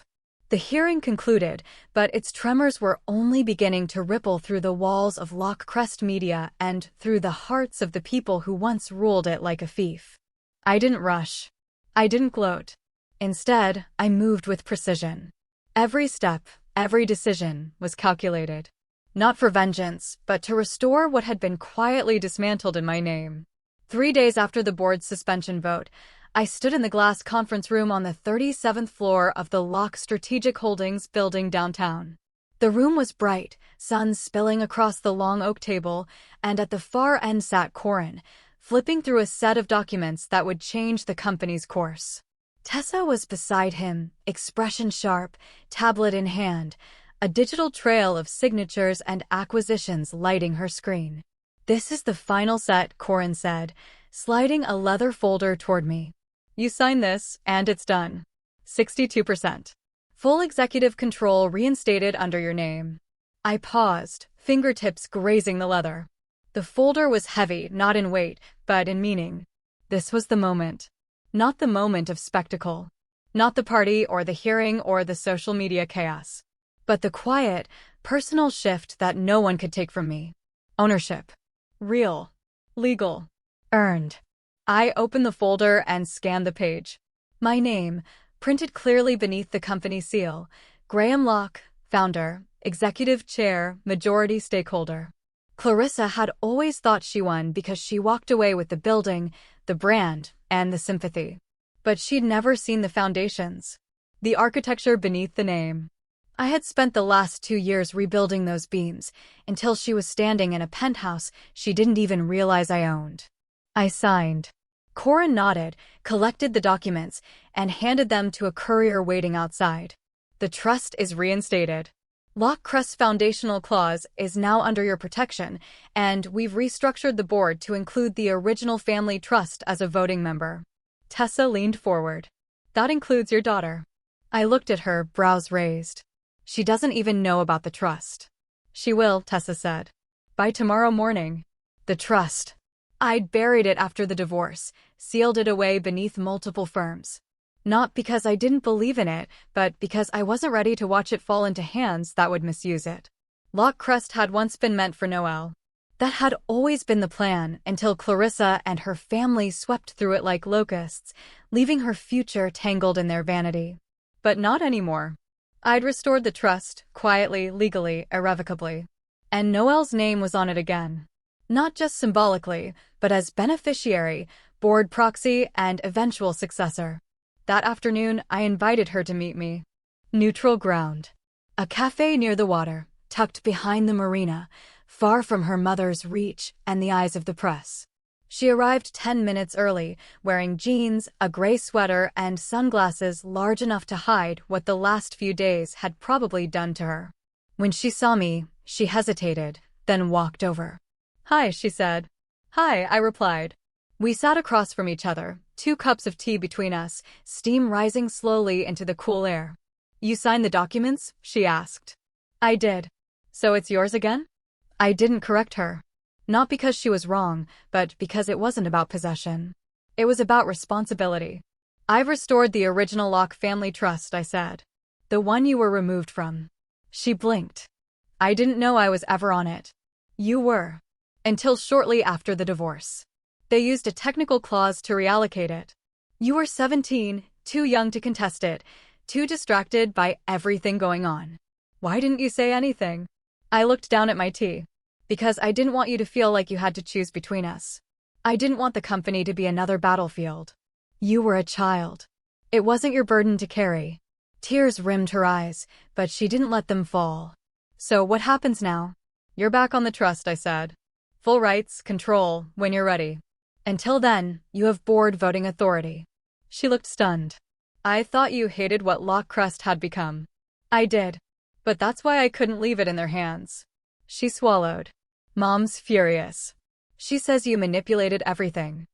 The hearing concluded, but its tremors were only beginning to ripple through the walls of Lockcrest Media and through the hearts of the people who once ruled it like a fief. I didn't rush. I didn't gloat. Instead, I moved with precision. Every step, every decision was calculated. Not for vengeance, but to restore what had been quietly dismantled in my name. 3 days after the board's suspension vote, I stood in the glass conference room on the 37th floor of the Locke Strategic Holdings building downtown. The room was bright, sun spilling across the long oak table, and at the far end sat Corin, flipping through a set of documents that would change the company's course. Tessa was beside him, expression sharp, tablet in hand, a digital trail of signatures and acquisitions lighting her screen. "This is the final set," Corin said, sliding a leather folder toward me. "You sign this, and it's done. 62%. Full executive control reinstated under your name." I paused, fingertips grazing the leather. The folder was heavy, not in weight, but in meaning. This was the moment. Not the moment of spectacle. Not the party or the hearing or the social media chaos. But the quiet, personal shift that no one could take from me. Ownership. Real. Legal. Earned. I opened the folder and scanned the page. My name, printed clearly beneath the company seal, Graham Locke, founder, executive chair, majority stakeholder. Clarissa had always thought she won because she walked away with the building, the brand, and the sympathy. But she'd never seen the foundations. The architecture beneath the name. I had spent the last 2 years rebuilding those beams, until she was standing in a penthouse she didn't even realize I owned. I signed. Corin nodded, collected the documents, and handed them to a courier waiting outside. "The trust is reinstated. Lockcrest's foundational clause is now under your protection, and we've restructured the board to include the original family trust as a voting member." Tessa leaned forward. "That includes your daughter." I looked at her, brows raised. "She doesn't even know about the trust." "She will," Tessa said. "By tomorrow morning." The trust. I'd buried it after the divorce, sealed it away beneath multiple firms. Not because I didn't believe in it, but because I wasn't ready to watch it fall into hands that would misuse it. Lockcrest had once been meant for Noelle. That had always been the plan until Clarissa and her family swept through it like locusts, leaving her future tangled in their vanity. But not anymore. I'd restored the trust, quietly, legally, irrevocably. And Noelle's name was on it again. Not just symbolically, but as beneficiary, board proxy, and eventual successor. That afternoon, I invited her to meet me. Neutral ground. A cafe near the water, tucked behind the marina, far from her mother's reach and the eyes of the press. She arrived 10 minutes early, wearing jeans, a gray sweater, and sunglasses large enough to hide what the last few days had probably done to her. When she saw me, she hesitated, then walked over. "Hi," she said. "Hi," I replied. We sat across from each other, 2 cups of tea between us, steam rising slowly into the cool air. "You signed the documents?" she asked. I did. "So it's yours again?" I didn't correct her. Not because she was wrong, but because it wasn't about possession. It was about responsibility. "I've restored the original Locke family trust," I said. "The one you were removed from." She blinked. "I didn't know I was ever on it." "You were. Until shortly after the divorce. They used a technical clause to reallocate it. You were 17, too young to contest it, too distracted by everything going on. Why didn't you say anything?" I looked down at my tea. "Because I didn't want you to feel like you had to choose between us. I didn't want the company to be another battlefield. You were a child. It wasn't your burden to carry." Tears rimmed her eyes, but she didn't let them fall. "So what happens now?" "You're back on the trust," I said. "Full rights, control, when you're ready. Until then, you have board voting authority." She looked stunned. "I thought you hated what Lockcrest had become." I did. But that's why I couldn't leave it in their hands. She swallowed. "Mom's furious. She says you manipulated everything."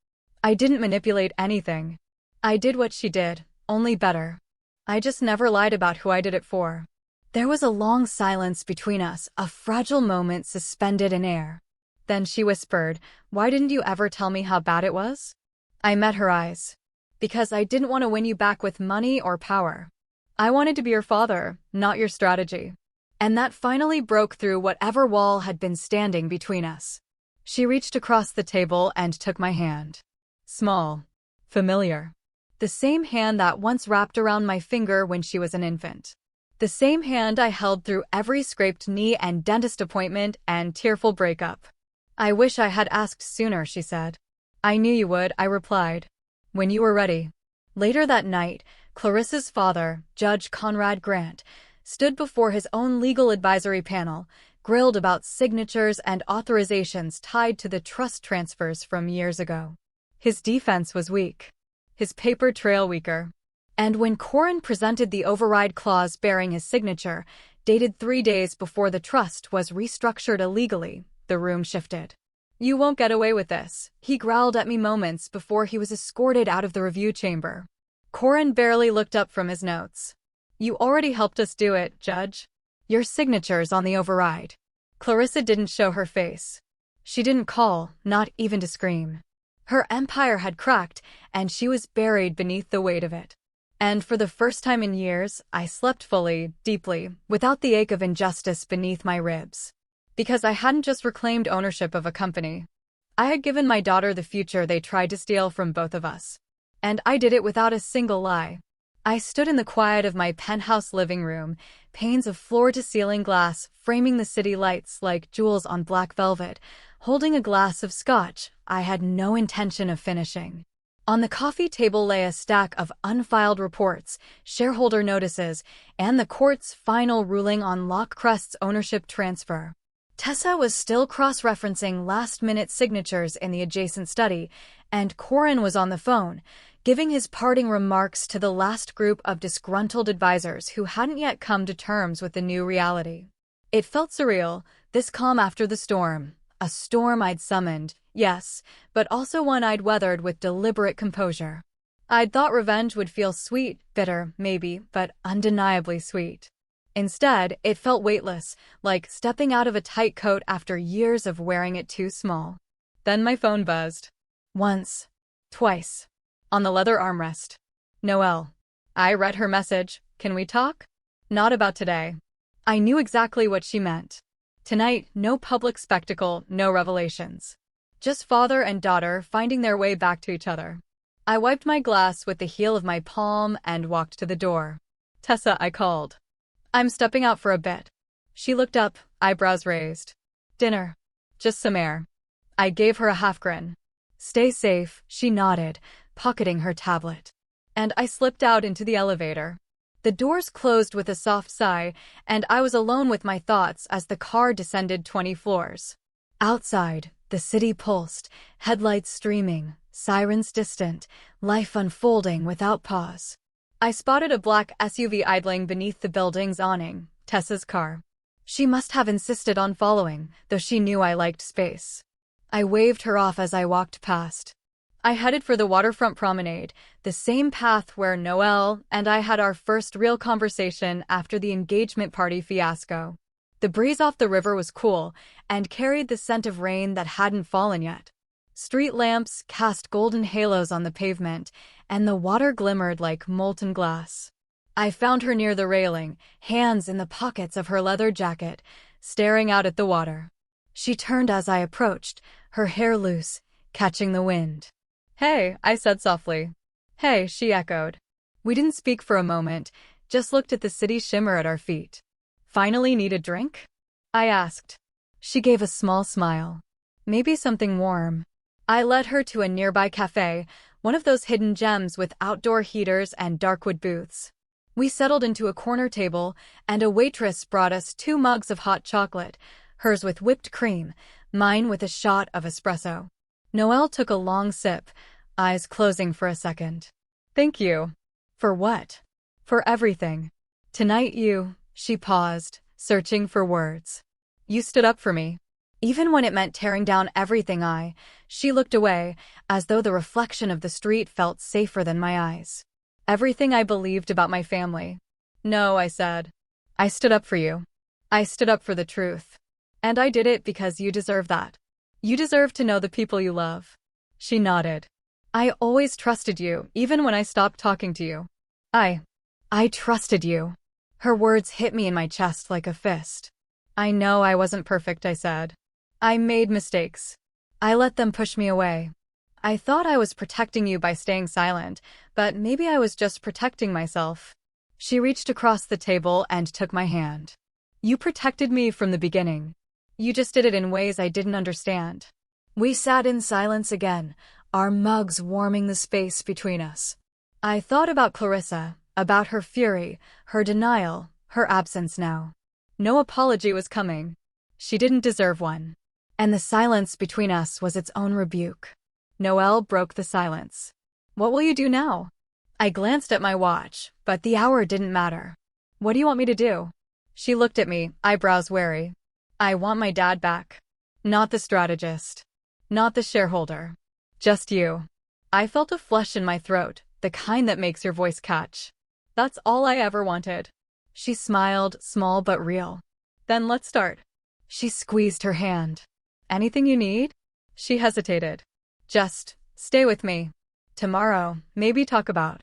I didn't manipulate anything. I did what she did, only better. I just never lied about who I did it for. There was a long silence between us, a fragile moment suspended in air. Then she whispered, "Why didn't you ever tell me how bad it was?" I met her eyes. "Because I didn't want to win you back with money or power." I wanted to be your father, not your strategy. And that finally broke through whatever wall had been standing between us. She reached across the table and took my hand. Small. Familiar. The same hand that once wrapped around my finger when she was an infant. The same hand I held through every scraped knee and dentist appointment and tearful breakup. I wish I had asked sooner, she said. I knew you would, I replied. When you were ready. Later that night, Clarissa's father, Judge Conrad Grant, stood before his own legal advisory panel, grilled about signatures and authorizations tied to the trust transfers from years ago. His defense was weak. His paper trail weaker. And when Corin presented the override clause bearing his signature, dated 3 days before the trust was restructured illegally, the room shifted. You won't get away with this, he growled at me moments before he was escorted out of the review chamber. Corin barely looked up from his notes. You already helped us do it, Judge. Your signature's on the override. Clarissa didn't show her face. She didn't call, not even to scream. Her empire had cracked, and she was buried beneath the weight of it. And for the first time in years, I slept fully, deeply, without the ache of injustice beneath my ribs. Because I hadn't just reclaimed ownership of a company. I had given my daughter the future they tried to steal from both of us. And I did it without a single lie. I stood in the quiet of my penthouse living room, panes of floor-to-ceiling glass framing the city lights like jewels on black velvet, holding a glass of scotch I had no intention of finishing. On the coffee table lay a stack of unfiled reports, shareholder notices, and the court's final ruling on Lockcrest's ownership transfer. Tessa was still cross-referencing last-minute signatures in the adjacent study, and Corin was on the phone, giving his parting remarks to the last group of disgruntled advisors who hadn't yet come to terms with the new reality. It felt surreal, this calm after the storm. A storm I'd summoned, yes, but also one I'd weathered with deliberate composure. I'd thought revenge would feel sweet, bitter, maybe, but undeniably sweet. Instead, it felt weightless, like stepping out of a tight coat after years of wearing it too small. Then my phone buzzed. Once. Twice. On the leather armrest. Noelle. I read her message. Can we talk? Not about today. I knew exactly what she meant. Tonight, no public spectacle, no revelations. Just father and daughter finding their way back to each other. I wiped my glass with the heel of my palm and walked to the door. Tessa, I called. I'm stepping out for a bit. She looked up, eyebrows raised. Dinner. Just some air. I gave her a half grin. Stay safe, she nodded, pocketing her tablet. And I slipped out into the elevator. The doors closed with a soft sigh, and I was alone with my thoughts as the car descended 20 floors. Outside, the city pulsed, headlights streaming, sirens distant, life unfolding without pause. I spotted a black SUV idling beneath the building's awning, Tessa's car. She must have insisted on following, though she knew I liked space. I waved her off as I walked past. I headed for the waterfront promenade, the same path where Noelle and I had our first real conversation after the engagement party fiasco. The breeze off the river was cool and carried the scent of rain that hadn't fallen yet. Street lamps cast golden halos on the pavement, and the water glimmered like molten glass. I found her near the railing, hands in the pockets of her leather jacket, staring out at the water. She turned as I approached, her hair loose, catching the wind. Hey, I said softly. Hey, she echoed. We didn't speak for a moment, just looked at the city shimmer at our feet. Finally need a drink? I asked. She gave a small smile. Maybe something warm. I led her to a nearby cafe, one of those hidden gems with outdoor heaters and darkwood booths. We settled into a corner table, and a waitress brought us 2 mugs of hot chocolate, hers with whipped cream, mine with a shot of espresso. Noelle took a long sip, eyes closing for a second. Thank you. For what? For everything. Tonight she paused, searching for words. You stood up for me. Even when it meant tearing down everything she looked away, as though the reflection of the street felt safer than my eyes. Everything I believed about my family. No, I said. I stood up for you. I stood up for the truth. And I did it because you deserve that. You deserve to know the people you love. She nodded. I always trusted you, even when I stopped talking to you. I trusted you. Her words hit me in my chest like a fist. I know I wasn't perfect, I said. I made mistakes. I let them push me away. I thought I was protecting you by staying silent, but maybe I was just protecting myself. She reached across the table and took my hand. You protected me from the beginning. You just did it in ways I didn't understand. We sat in silence again, our mugs warming the space between us. I thought about Clarissa, about her fury, her denial, her absence now. No apology was coming. She didn't deserve one. And the silence between us was its own rebuke. Noelle broke the silence. What will you do now? I glanced at my watch, but the hour didn't matter. What do you want me to do? She looked at me, eyebrows wary. I want my dad back. Not the strategist. Not the shareholder. Just you. I felt a flush in my throat, the kind that makes your voice catch. That's all I ever wanted. She smiled, small but real. Then let's start. She squeezed her hand. Anything you need? She hesitated. Just stay with me. Tomorrow, maybe talk about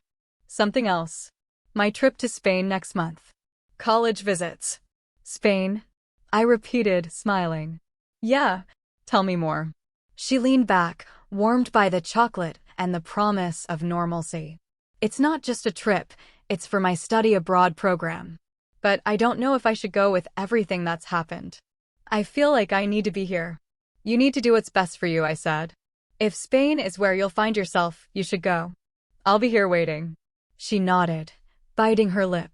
something else. My trip to Spain next month. College visits. Spain? I repeated, smiling. Yeah, tell me more. She leaned back, warmed by the chocolate and the promise of normalcy. It's not just a trip, it's for my study abroad program. But I don't know if I should go with everything that's happened. I feel like I need to be here. You need to do what's best for you, I said. If Spain is where you'll find yourself, you should go. I'll be here waiting. She nodded, biting her lip.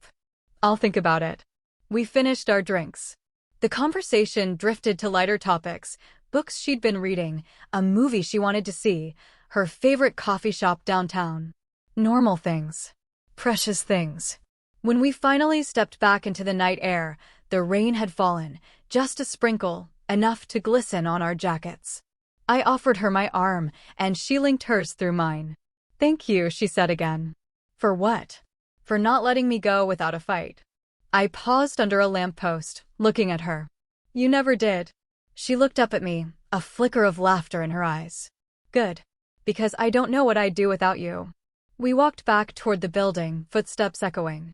I'll think about it. We finished our drinks. The conversation drifted to lighter topics, books she'd been reading, a movie she wanted to see, her favorite coffee shop downtown. Normal things. Precious things. When we finally stepped back into the night air, the rain had fallen, just a sprinkle, enough to glisten on our jackets. I offered her my arm, and she linked hers through mine. Thank you, she said again. For what? For not letting me go without a fight. I paused under a lamppost, looking at her. You never did. She looked up at me, a flicker of laughter in her eyes. Good. Because I don't know what I'd do without you. We walked back toward the building, footsteps echoing.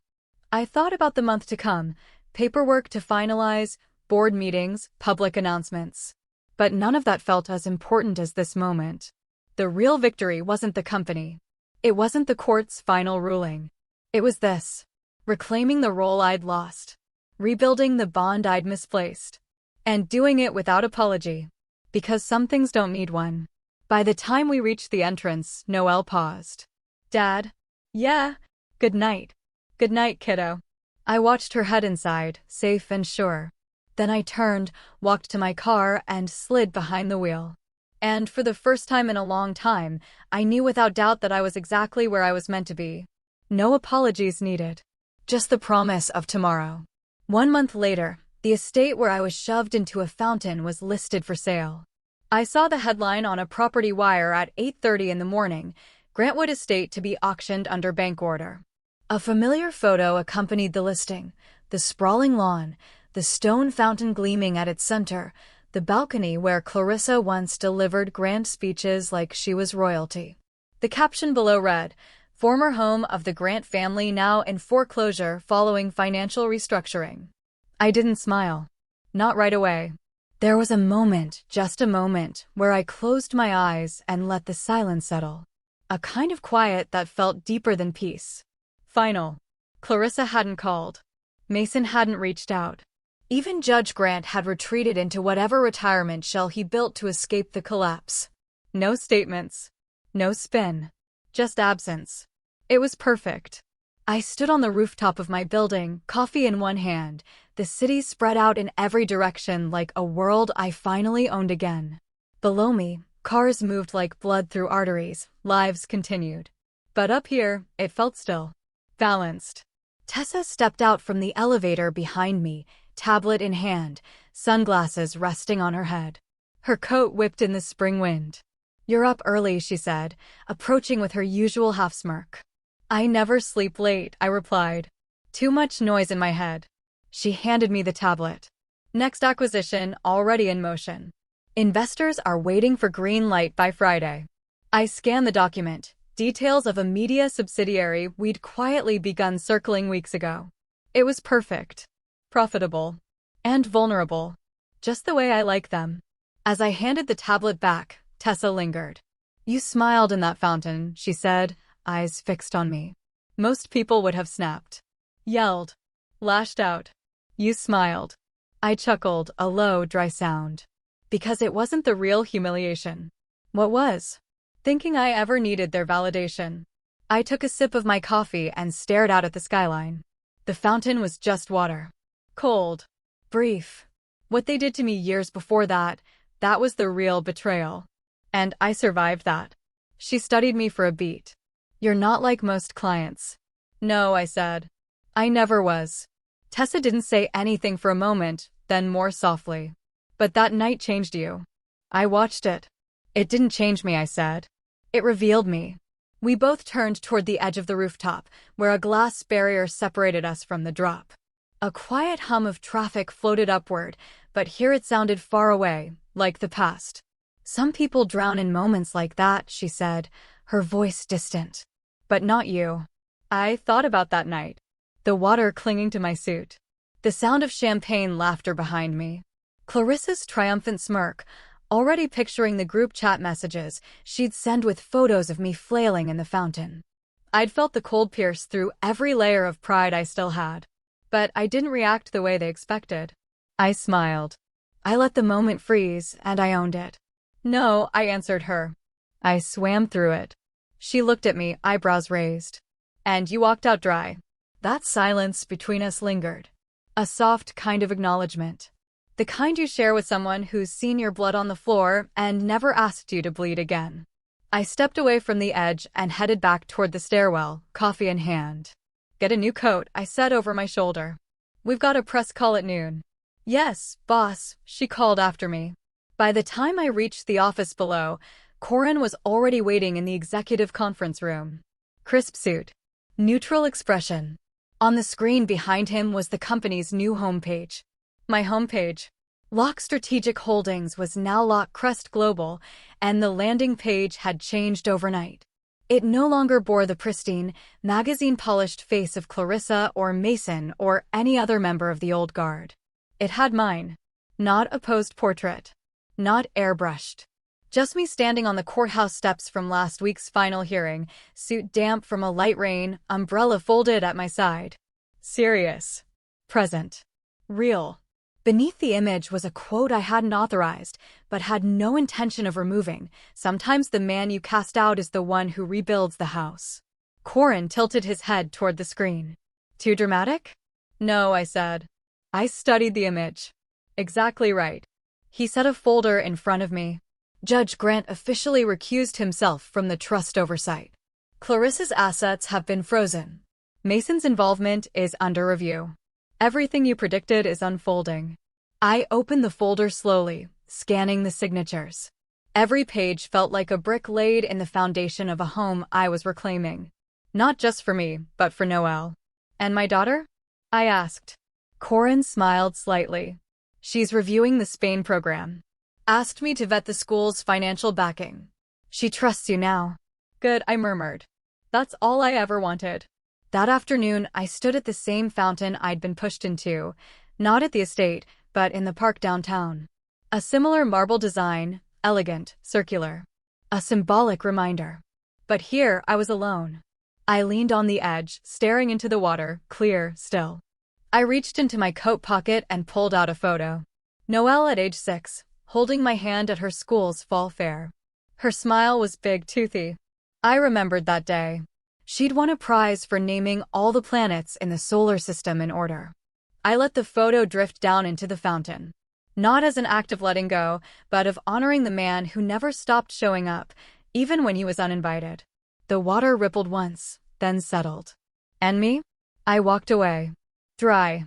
I thought about the month to come, paperwork to finalize, board meetings, public announcements. But none of that felt as important as this moment. The real victory wasn't the company. It wasn't the court's final ruling. It was this. Reclaiming the role I'd lost. Rebuilding the bond I'd misplaced. And doing it without apology. Because some things don't need one. By the time we reached the entrance, Noelle paused. Dad? Yeah? Good night. Good night, kiddo. I watched her head inside, safe and sure. Then I turned, walked to my car, and slid behind the wheel. And for the first time in a long time, I knew without doubt that I was exactly where I was meant to be. No apologies needed. Just the promise of tomorrow. 1 month later, the estate where I was shoved into a fountain was listed for sale. I saw the headline on a property wire at 8:30 in the morning, Grantwood Estate to be auctioned under bank order. A familiar photo accompanied the listing, the sprawling lawn, the stone fountain gleaming at its center, the balcony where Clarissa once delivered grand speeches like she was royalty. The caption below read, "Former home of the Grant family now in foreclosure following financial restructuring." I didn't smile. Not right away. There was a moment, just a moment, where I closed my eyes and let the silence settle. A kind of quiet that felt deeper than peace. Final. Clarissa hadn't called. Mason hadn't reached out. Even Judge Grant had retreated into whatever retirement shell he built to escape the collapse. No statements. No spin. Just absence. It was perfect. I stood on the rooftop of my building, coffee in one hand, the city spread out in every direction like a world I finally owned again. Below me, cars moved like blood through arteries, lives continued. But up here, it felt still. Balanced. Tessa stepped out from the elevator behind me, tablet in hand, sunglasses resting on her head. Her coat whipped in the spring wind. "You're up early," she said, approaching with her usual half-smirk. "I never sleep late," I replied. Too much noise in my head. She handed me the tablet. Next acquisition already in motion. Investors are waiting for green light by Friday. I scanned the document, Details of a media subsidiary we'd quietly begun circling weeks ago. It was perfect, profitable, and vulnerable, just the way I like them. As I handed the tablet back, Tessa lingered. "You smiled in that fountain," she said, eyes fixed on me. Most people would have snapped, yelled, lashed out. You smiled. I chuckled, a low, dry sound. Because it wasn't the real humiliation. What was? Thinking I ever needed their validation. I took a sip of my coffee and stared out at the skyline. The fountain was just water. Cold. Brief. What they did to me years before that was the real betrayal. And I survived that. She studied me for a beat. "You're not like most clients." "No," I said. "I never was." Tessa didn't say anything for a moment, then more softly. "But that night changed you." I watched it. "It didn't change me," I said. "It revealed me." We both turned toward the edge of the rooftop, where a glass barrier separated us from the drop. A quiet hum of traffic floated upward, but here it sounded far away, like the past. "Some people drown in moments like that," she said, her voice distant. "But not you." I thought about that night. The water clinging to my suit. The sound of champagne laughter behind me. Clarissa's triumphant smirk, already picturing the group chat messages she'd send with photos of me flailing in the fountain. I'd felt the cold pierce through every layer of pride I still had. But I didn't react the way they expected. I smiled. I let the moment freeze, and I owned it. "No," I answered her. I swam through it. She looked at me, eyebrows raised. "And you walked out dry." That silence between us lingered. A soft kind of acknowledgement. The kind you share with someone who's seen your blood on the floor and never asked you to bleed again. I stepped away from the edge and headed back toward the stairwell, coffee in hand. "Get a new coat," I said over my shoulder. "We've got a press call at noon." "Yes, boss," she called after me. By the time I reached the office below, Corin was already waiting in the executive conference room. Crisp suit. Neutral expression. On the screen behind him was the company's new homepage. My homepage. Lock Strategic Holdings was now Lock Crest Global, and the landing page had changed overnight. It no longer bore the pristine, magazine-polished face of Clarissa or Mason or any other member of the old guard. It had mine. Not a posed portrait. Not airbrushed. Just me standing on the courthouse steps from last week's final hearing, suit damp from a light rain, umbrella folded at my side. Serious. Present. Real. Beneath the image was a quote I hadn't authorized, but had no intention of removing. "Sometimes the man you cast out is the one who rebuilds the house." Corin tilted his head toward the screen. "Too dramatic?" "No," I said. I studied the image. "Exactly right." He set a folder in front of me. Judge Grant officially recused himself from the trust oversight. Clarissa's assets have been frozen. Mason's involvement is under review. Everything you predicted is unfolding. I opened the folder slowly, scanning the signatures. Every page felt like a brick laid in the foundation of a home I was reclaiming. Not just for me, but for Noelle. "And my daughter?" I asked. Corin smiled slightly. "She's reviewing the Spain program. Asked me to vet the school's financial backing. She trusts you now." "Good," I murmured. That's all I ever wanted. That afternoon, I stood at the same fountain I'd been pushed into, not at the estate, but in the park downtown. A similar marble design, elegant, circular. A symbolic reminder. But here, I was alone. I leaned on the edge, staring into the water, clear, still. I reached into my coat pocket and pulled out a photo. Noelle at age 6, holding my hand at her school's fall fair. Her smile was big, toothy. I remembered that day. She'd won a prize for naming all the planets in the solar system in order. I let the photo drift down into the fountain. Not as an act of letting go, but of honoring the man who never stopped showing up, even when he was uninvited. The water rippled once, then settled. And me? I walked away. Dry,